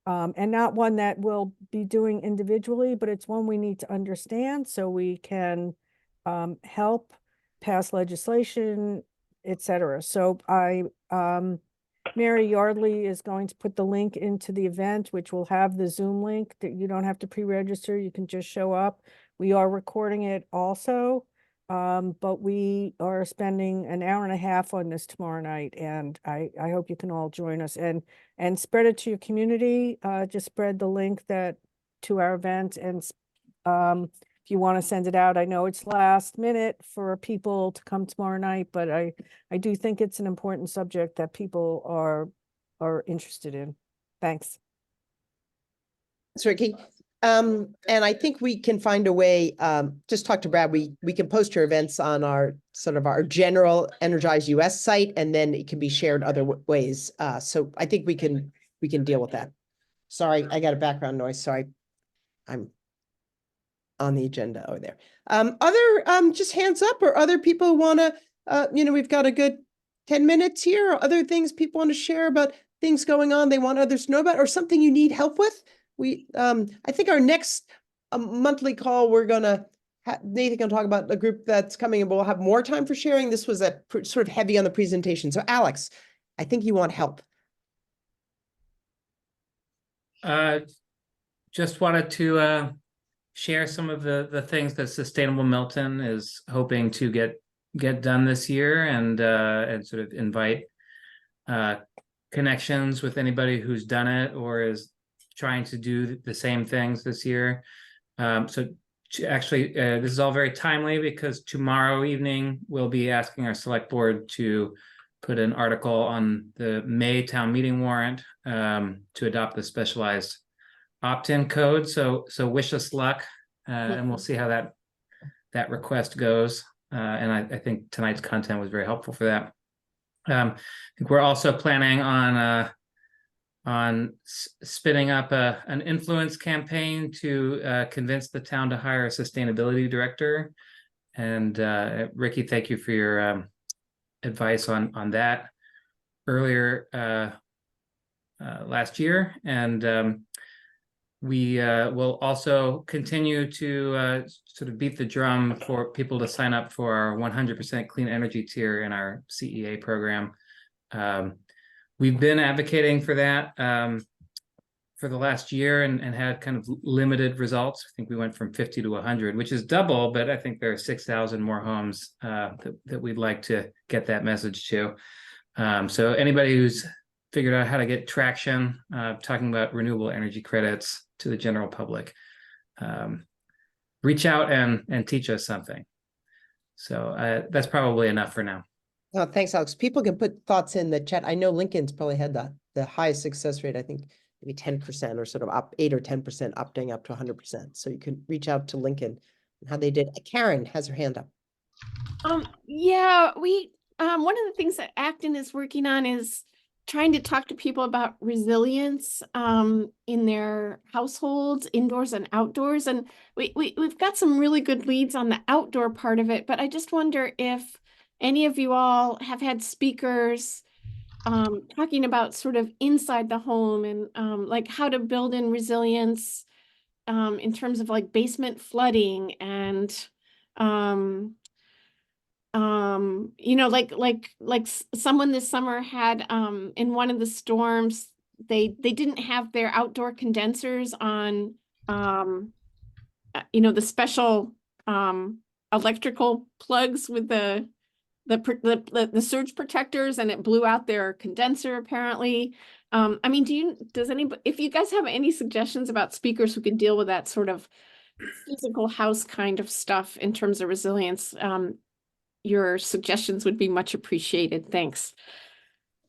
Speaker 9: and not one that we'll be doing individually, but it's one we need to understand so we can help pass legislation, etc. So Mary Yardley is going to put the link into the event, which will have the Zoom link that you don't have to pre-register. You can just show up.
Speaker 13: We are recording it also, but we are spending an hour and a half on this tomorrow night, and I hope you can all join us and spread it to your community. Just spread the link to our event, and if you want to send it out. I know it's last minute for people to come tomorrow night, but I do think it's an important subject that people are interested in. Thanks.
Speaker 4: Thanks, Ricky. And I think we can find a way, just talk to Brad, we can post your events on our sort of our general Energize US site, and then it can be shared other ways. So I think we can deal with that. Sorry, I got a background noise, so I'm on the agenda over there. Other just hands up, or other people want to, we've got a good 10 minutes here, or other things people want to share about things going on they want others to know about, or something you need help with. I think our next monthly call, we're gonna Nathan can talk about the group that's coming, and we'll have more time for sharing. This was a sort of heavy on the presentation. So Alex, I think you want help.
Speaker 14: Just wanted to share some of the things that Sustainable Milton is hoping to get done this year, and sort of invite connections with anybody who's done it or is trying to do the same things this year. So actually, this is all very timely, because tomorrow evening we'll be asking our select board to put an article on the May town meeting warrant to adopt the specialized opt-in code. So wish us luck, and we'll see how that request goes. And I think tonight's content was very helpful for that. I think we're also planning on spinning up an influence campaign to convince the town to hire a sustainability director. And Ricky, thank you for your advice on that earlier last year. And we will also continue to sort of beat the drum for people to sign up for our 100% clean energy tier in our CEA program. We've been advocating for that for the last year, and had kind of limited results. I think we went from 50 to 100, which is double, but I think there are 6,000 more homes that we'd like to get that message to. So anybody who's figured out how to get traction talking about renewable energy credits to the general public, reach out and teach us something. So that's probably enough for now.
Speaker 4: Oh, thanks, Alex. People can put thoughts in the chat. I know Lincoln's probably had the highest success rate, I think maybe 10%, or sort of 8 or 10% opting up to 100%. So you can reach out to Lincoln and how they did. Karen has her hand up.
Speaker 15: Yeah, we one of the things that Acton is working on is trying to talk to people about resilience in their households, indoors and outdoors. And we've got some really good leads on the outdoor part of it, but I just wonder if any of you all have had speakers talking about sort of inside the home, and like how to build in resilience in terms of like basement flooding, and like someone this summer had in one of the storms, they didn't have their outdoor condensers on the special electrical plugs with the surge protectors, and it blew out their condenser apparently. I mean, does anybody, if you guys have any suggestions about speakers who can deal with that sort of physical house kind of stuff in terms of resilience, your suggestions would be much appreciated. Thanks.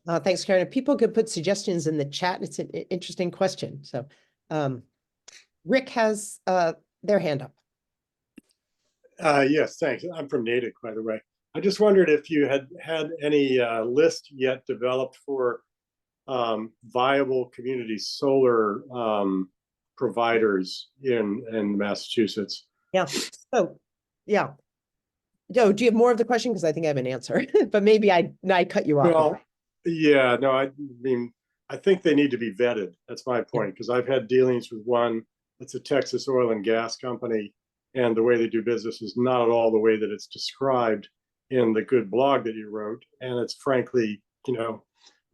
Speaker 4: Thanks, Karen. If people could put suggestions in the chat, it's an interesting question. So Rick has their hand up.
Speaker 7: Yes, thanks. I'm from Natick, by the way. I just wondered if you had any list yet developed for viable community solar providers in Massachusetts.
Speaker 4: Yeah. So, yeah. Joe, do you have more of the question? Because I think I have an answer, but maybe I cut you off.
Speaker 7: Well, yeah, no, I mean, I think they need to be vetted. That's my point, because I've had dealings with one that's a Texas oil and gas company, and the way they do business is not at all the way that it's described in the good blog that you wrote. And it's frankly,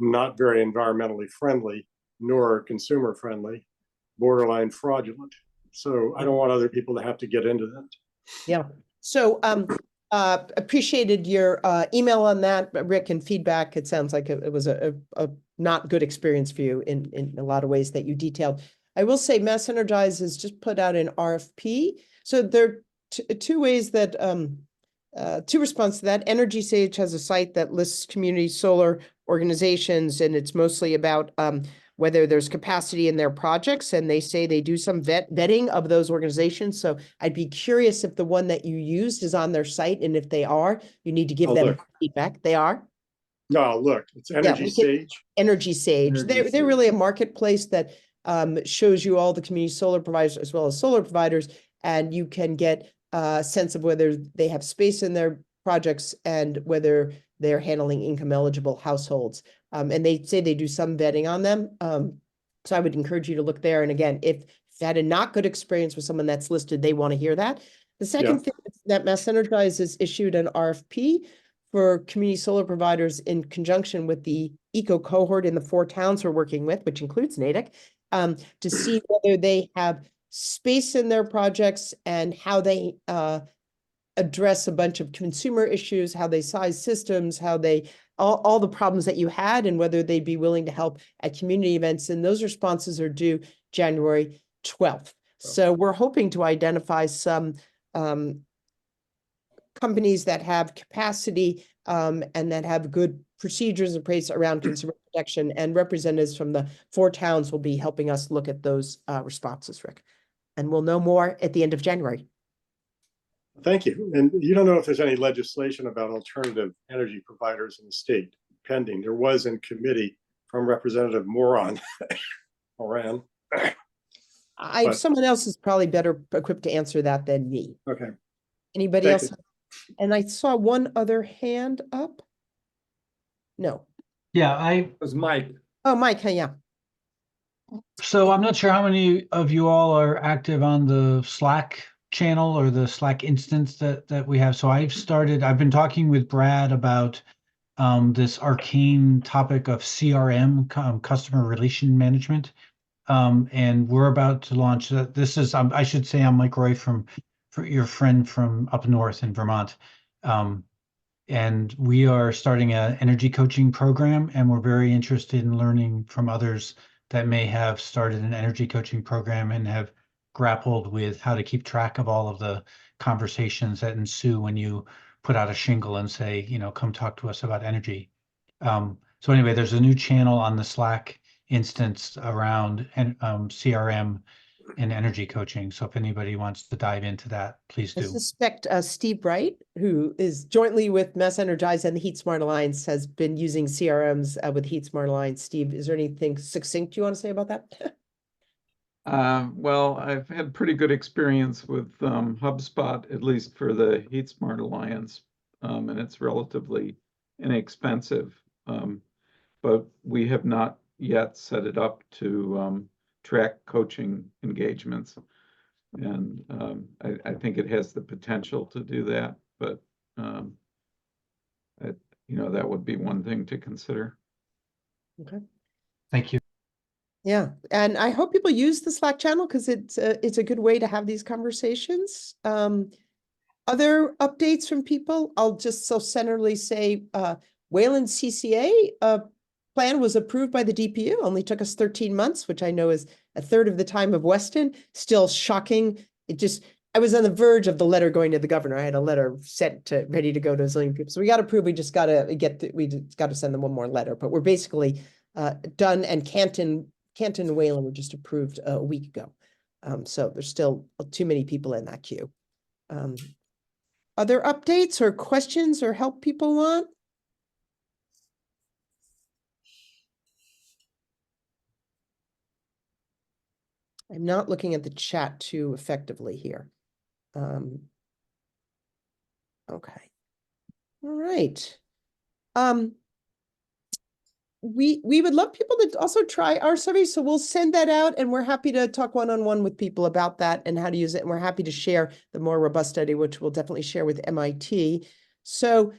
Speaker 7: not very environmentally friendly, nor consumer friendly, borderline fraudulent. So I don't want other people to have to get into that.
Speaker 4: Yeah. So appreciated your email on that, Rick, and feedback. It sounds like it was a not good experience for you in a lot of ways that you detailed. I will say MassEnergize has just put out an RFP. So there are two ways that two responses to that. EnergySage has a site that lists community solar organizations, and it's mostly about whether there's capacity in their projects, and they say they do some vetting of those organizations. So I'd be curious if the one that you used is on their site, and if they are, you need to give them feedback. They are?
Speaker 7: No, look, it's EnergySage.
Speaker 4: EnergySage. They're really a marketplace that shows you all the community solar providers as well as solar providers, and you can get a sense of whether they have space in their projects and whether they're handling income eligible households. And they say they do some vetting on them. So I would encourage you to look there. And again, if you had a not good experience with someone that's listed, they want to hear that. The second thing is that MassEnergize has issued an RFP for community solar providers in conjunction with the eco cohort in the 4 towns we're working with, which includes Natick, to see whether they have space in their projects and how they address a bunch of consumer issues, how they size systems, how they all the problems that you had, and whether they'd be willing to help at community events. And those responses are due January 12th. So we're hoping to identify some companies that have capacity and that have good procedures in place around consumer protection, and representatives from the 4 towns will be helping us look at those responses, Rick. And we'll know more at the end of January.
Speaker 7: Thank you. And you don't know if there's any legislation about alternative energy providers in the state pending. There was in committee from Representative Moran.
Speaker 4: Someone else is probably better equipped to answer that than me.
Speaker 7: Okay.
Speaker 4: Anybody
Speaker 7: Thank
Speaker 4: else?
Speaker 7: you.
Speaker 4: And I saw one other hand up. No.
Speaker 16: Yeah,
Speaker 1: It was Mike.
Speaker 4: Oh, Mike, yeah.
Speaker 16: So I'm not sure how many of you all are active on the Slack channel or the Slack instance that we have. So I've been talking with Brad about this arcane topic of CRM, customer relation management. And we're about to launch that. This is, I should say, I'm Mike Roy for your friend from up north in Vermont. And we are starting an energy coaching program, and we're very interested in learning from others that may have started an energy coaching program and have grappled with how to keep track of all of the conversations that ensue when you put out a shingle and say, come talk to us about energy. So anyway, there's a new channel on the Slack instance around CRM and energy coaching. So if anybody wants to dive into that, please do.
Speaker 4: I suspect Steve Bright, who is jointly with MassEnergize and the Heat Smart Alliance, has been using CRMs with Heat Smart Alliance. Steve, is there anything succinct you want to say about that?
Speaker 8: Well, I've had pretty good experience with HubSpot, at least for the Heat Smart Alliance, and it's relatively inexpensive. But we have not yet set it up to track coaching engagements. And I think it has the potential to do that, but that would be one thing to consider.
Speaker 4: Okay.
Speaker 16: Thank you.
Speaker 4: Yeah, and I hope people use the Slack channel because it's a good way to have these conversations. Other updates from people, I'll just so centrally say Wayland CCA plan was approved by the DPU. Only took us 13 months, which I know is a third of the time of Weston. Still shocking. I was on the verge of the letter going to the governor. I had a letter ready to go to a zillion people. So we got approved. We just got to send them one more letter. But we're basically done. And Canton and Wayland were just approved a week ago. So there's still too many people in that queue. Other updates or questions or help people want? I'm not looking at the chat too effectively here. Okay. All right. We would love people to also try our survey, so we'll send that out, and we're happy to talk one-on-one with people about that and how to use it. And we're happy to share the more robust study, which we'll definitely share with MIT. So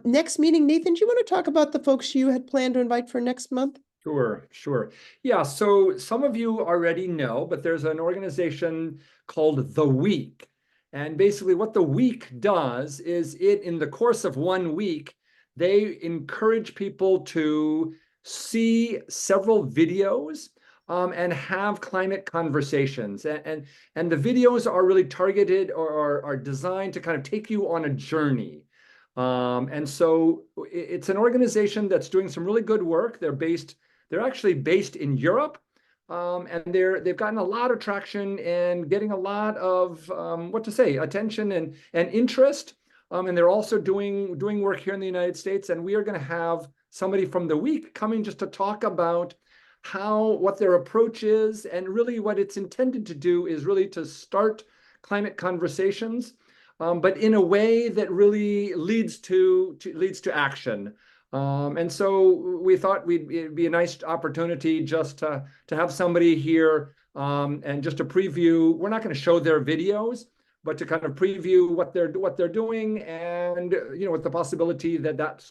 Speaker 4: next meeting, Nathan, do you want to talk about the folks you had planned to invite for next month?
Speaker 1: Sure, sure. Yeah, so some of you already know, but there's an organization called The Week. And basically what The Week does is in the course of 1 week, they encourage people to see several videos and have climate conversations. And the videos are really targeted or are designed to kind of take you on a journey. And so it's an organization that's doing some really good work. They're actually based in Europe, and they've gotten a lot of traction and getting a lot of attention and interest. And they're also doing work here in the United States. And we are going to have somebody from The Week coming just to talk about what their approach is, and really what it's intended to do is really to start climate conversations, but in a way that really leads to action. And so we thought it'd be a nice opportunity just to have somebody here and just to preview. We're not going to show their videos, but to kind of preview what they're doing, and with the possibility that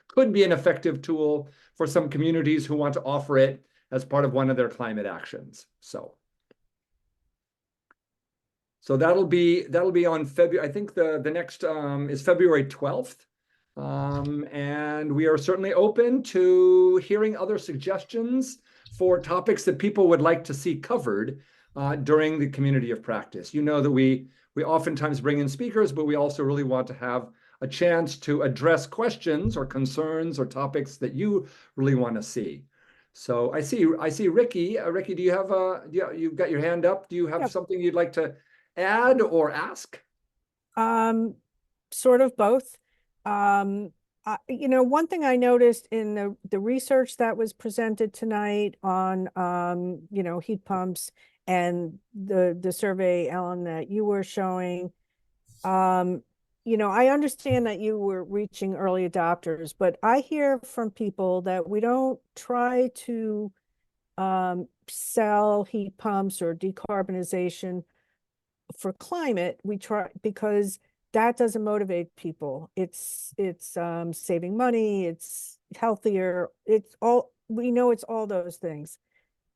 Speaker 1: could be an effective tool for some communities who want to offer it as part of one of their climate actions. So that'll be on February. I think the next is February 12th. And we are certainly open to hearing other suggestions for topics that people would like to see covered during the community of practice. You know that we oftentimes bring in speakers, but we also really want to have a chance to address questions or concerns or topics that you really want to see. So I see Ricky. Ricky, do you have you've got your hand up? Do you have something you'd like to add or ask?
Speaker 13: Sort of both. One thing I noticed in the research that was presented tonight on, heat pumps and the survey, Ellen, that you were showing, I understand that you were reaching early adopters, but I hear from people that we don't try to sell heat pumps or decarbonization for climate. We try because that doesn't motivate people. It's saving money, it's healthier, we know it's all those things.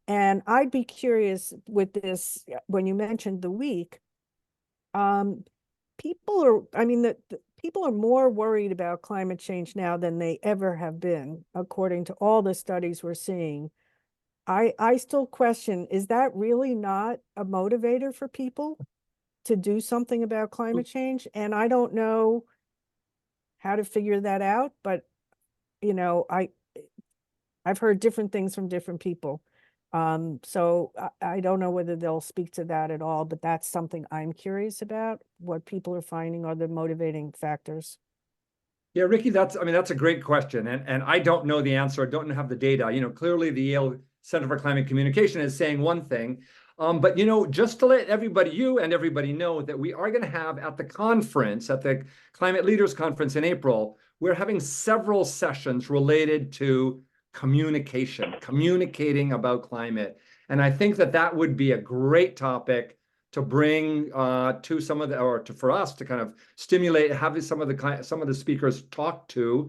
Speaker 13: And I'd be curious with this, when you mentioned The Week, people are more worried about climate change now than they ever have been, according to all the studies we're seeing. I still question, is that really not a motivator for people to do something about climate change? And I don't know how to figure that out, but I've heard different things from different people. So I don't know whether they'll speak to that at all, but that's something I'm curious about, what people are finding are the motivating factors.
Speaker 1: Yeah, Ricky, that's a great question. And I don't know the answer. I don't have the data. Clearly the Yale Center for Climate Communication is saying one thing. But just to let you and everybody know that we are going to have at the conference, at the Climate Leaders Conference in April, we're having several sessions related to communicating about climate. And I think that would be a great topic to bring to some of for us to kind of stimulate, having some of the speakers talk to,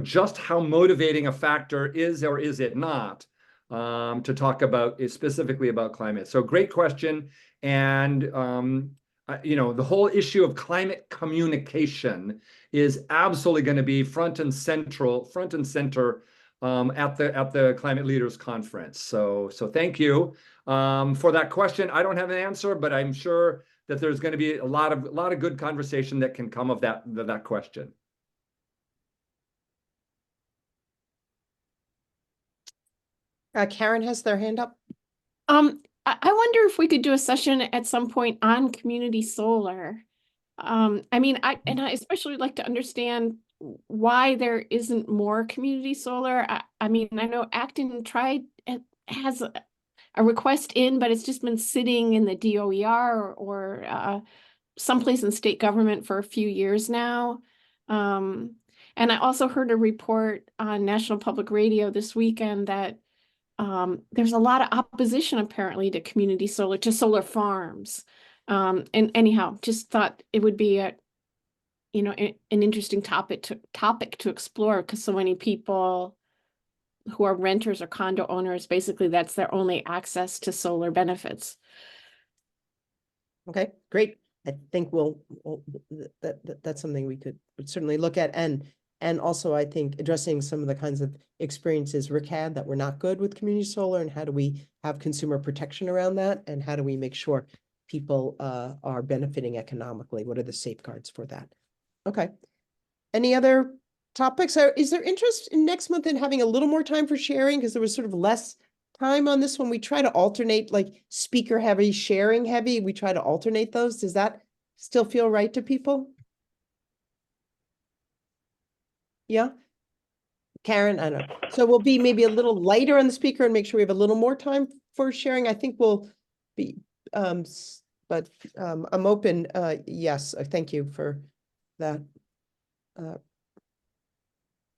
Speaker 1: just how motivating a factor is or is it not, to talk about specifically about climate. So great question. And the whole issue of climate communication is absolutely going to be front and center at the Climate Leaders Conference. So thank you for that question. I don't have an answer, but I'm sure that there's going to be a lot of good conversation that can come of that question.
Speaker 4: Karen has their hand up.
Speaker 15: I wonder if we could do a session at some point on community solar. I especially like to understand why there isn't more community solar. I know Acton has a request in, but it's just been sitting in the DOER or someplace in state government for a few years now. And I also heard a report on National Public Radio this weekend that there's a lot of opposition apparently to community solar, to solar farms. And anyhow, just thought it would be an interesting topic to explore, because so many people who are renters or condo owners, basically that's their only access to solar benefits.
Speaker 4: Okay, great. I think that's something we would certainly look at, and also I think addressing some of the kinds of experiences Rick had that were not good with community solar, and how do we have consumer protection around that, and how do we make sure people are benefiting economically? What are the safeguards for that? Okay. Any other topics? Is there interest in next month in having a little more time for sharing? Because there was sort of less time on this one. We try to alternate, like speaker heavy, sharing heavy. We try to alternate those. Does that still feel right to people? Yeah. Karen, I don't know. So we'll be maybe a little lighter on the speaker and make sure we have a little more time for sharing. I think we'll be, but I'm open. Yes, thank you for that.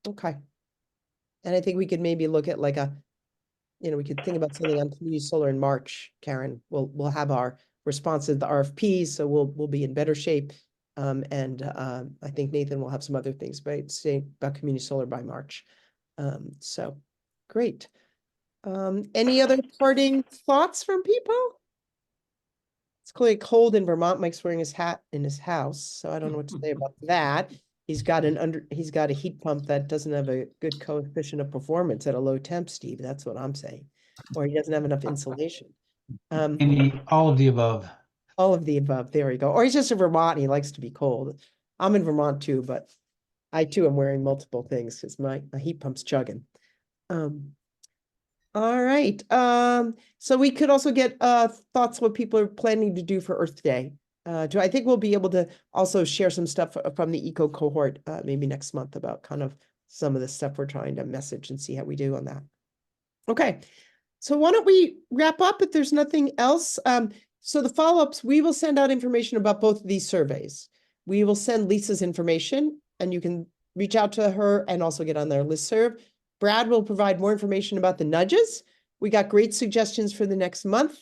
Speaker 4: Okay. And I think we could maybe look at like we could think about something on community solar in March, Karen. We'll have our responses to the RFPs, so we'll be in better shape. And I think Nathan will have some other things, right, say about community solar by March. So great. Any other parting thoughts from people? It's clearly cold in Vermont. Mike's wearing his hat in his house, so I don't know what to say about that. He's got a heat pump that doesn't have a good coefficient of performance at a low temp, Steve. That's what I'm saying. Or he doesn't have enough insulation.
Speaker 16: All of the above.
Speaker 4: All of the above. There we go. Or he's just in Vermont and he likes to be cold. I'm in Vermont too, but I too am wearing multiple things because my heat pump's chugging. All right. So we could also get thoughts what people are planning to do for Earth Day. I think we'll be able to also share some stuff from the eco cohort maybe next month about kind of some of the stuff we're trying to message and see how we do on that. Okay. So why don't we wrap up if there's nothing else? So the follow-ups, we will send out information about both of these surveys. We will send Lisa's information and you can reach out to her and also get on their listserv. Brad will provide more information about the nudges. We got great suggestions for the next month.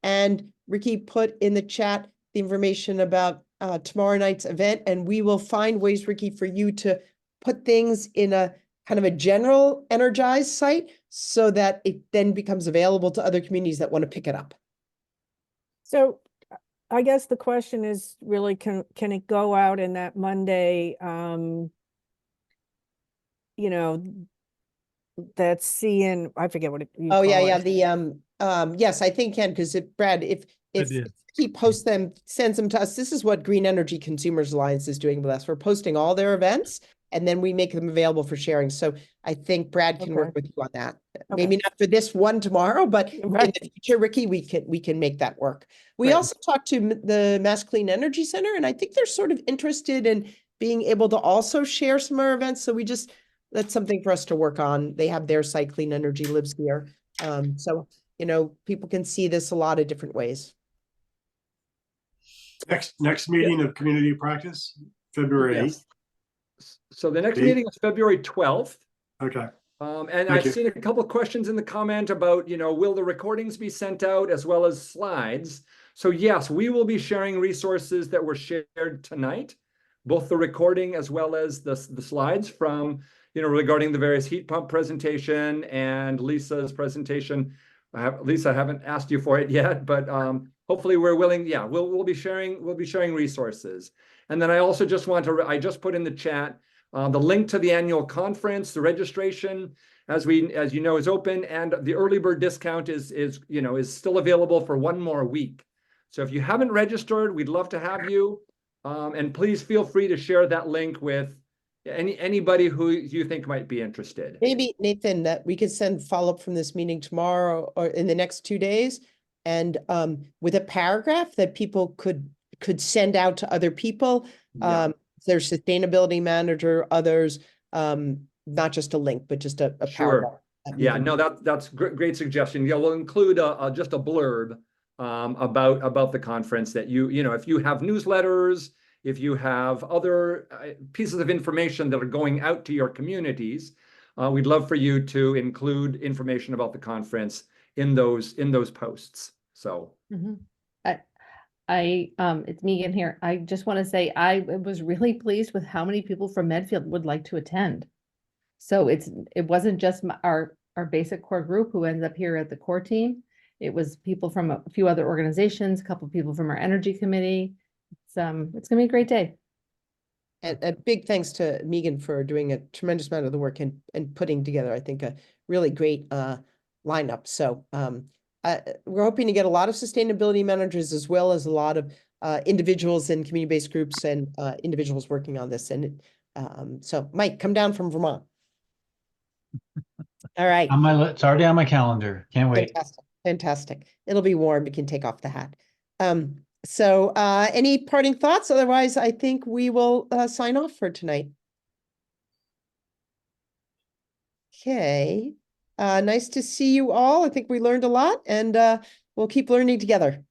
Speaker 4: And Ricky put in the chat the information about tomorrow night's event. And we will find ways, Ricky, for you to put things in a kind of a general Energize site so that it then becomes available to other communities that want to pick it up.
Speaker 13: So I guess the question is really, can it go out in that Monday, that's seeing, I forget what you call
Speaker 4: yeah.
Speaker 13: it.
Speaker 4: The yes, I think can, because Brad, if he posts them, sends them to us, this is what Green Energy Consumers Alliance is doing with us. We're posting all their events and then we make them available for sharing. So I think Brad can work with you on that. Maybe not for this one tomorrow, but in the future, Ricky, we can make that work. We also talked to the Mass Clean Energy Center, and I think they're sort of interested in being able to also share some of our events. So that's something for us to work on. They have their site, Clean Energy Lives Here. So, people can see this a lot of different ways.
Speaker 7: Next meeting of community practice, February 8th.
Speaker 1: So the next meeting is February 12th.
Speaker 7: Okay.
Speaker 1: And I've seen a couple of questions in the comment about, will the recordings be sent out as well as slides? So yes, we will be sharing resources that were shared tonight, both the recording as well as the slides from, regarding the various heat pump presentation and Lisa's presentation. Lisa, I haven't asked you for it yet, but hopefully we're willing. Yeah, we'll be sharing resources. And then I also just I just put in the chat the link to the annual conference. The registration, as you know, is open, and the early bird discount is still available for one more week. So if you haven't registered, we'd love to have you. And please feel free to share that link with anybody who you think might be interested.
Speaker 4: Maybe, Nathan, that we could send follow-up from this meeting tomorrow or in the next 2 days, and with a paragraph that people could send out to other people. Their sustainability manager, others, not just a link, but just a paragraph.
Speaker 1: Yeah, no, that's great suggestion. Yeah, we'll include just a blurb about the conference that if you have newsletters, if you have other pieces of information that are going out to your communities, we'd love for you to include information about the conference in those posts. So.
Speaker 2: It's Megan here. I just want to say I was really pleased with how many people from Medfield would like to attend. So it wasn't just our our basic core group who ends up here at the core team. It was people from a few other organizations, a couple of people from our energy committee. It's gonna be a great day.
Speaker 4: And a big thanks to Megan for doing a tremendous amount of the work and putting together, I think, a really great lineup. So we're hoping to get a lot of sustainability managers as well as a lot of individuals and community-based groups and individuals working on this. And so Mike, come down from Vermont. All right.
Speaker 16: It's already on my calendar. Can't wait.
Speaker 4: Fantastic. Fantastic. It'll be warm. We can take off the hat. So any parting thoughts? Otherwise, I think we will sign off for tonight. Okay. Nice to see you all. I think we learned a lot, and we'll keep learning together.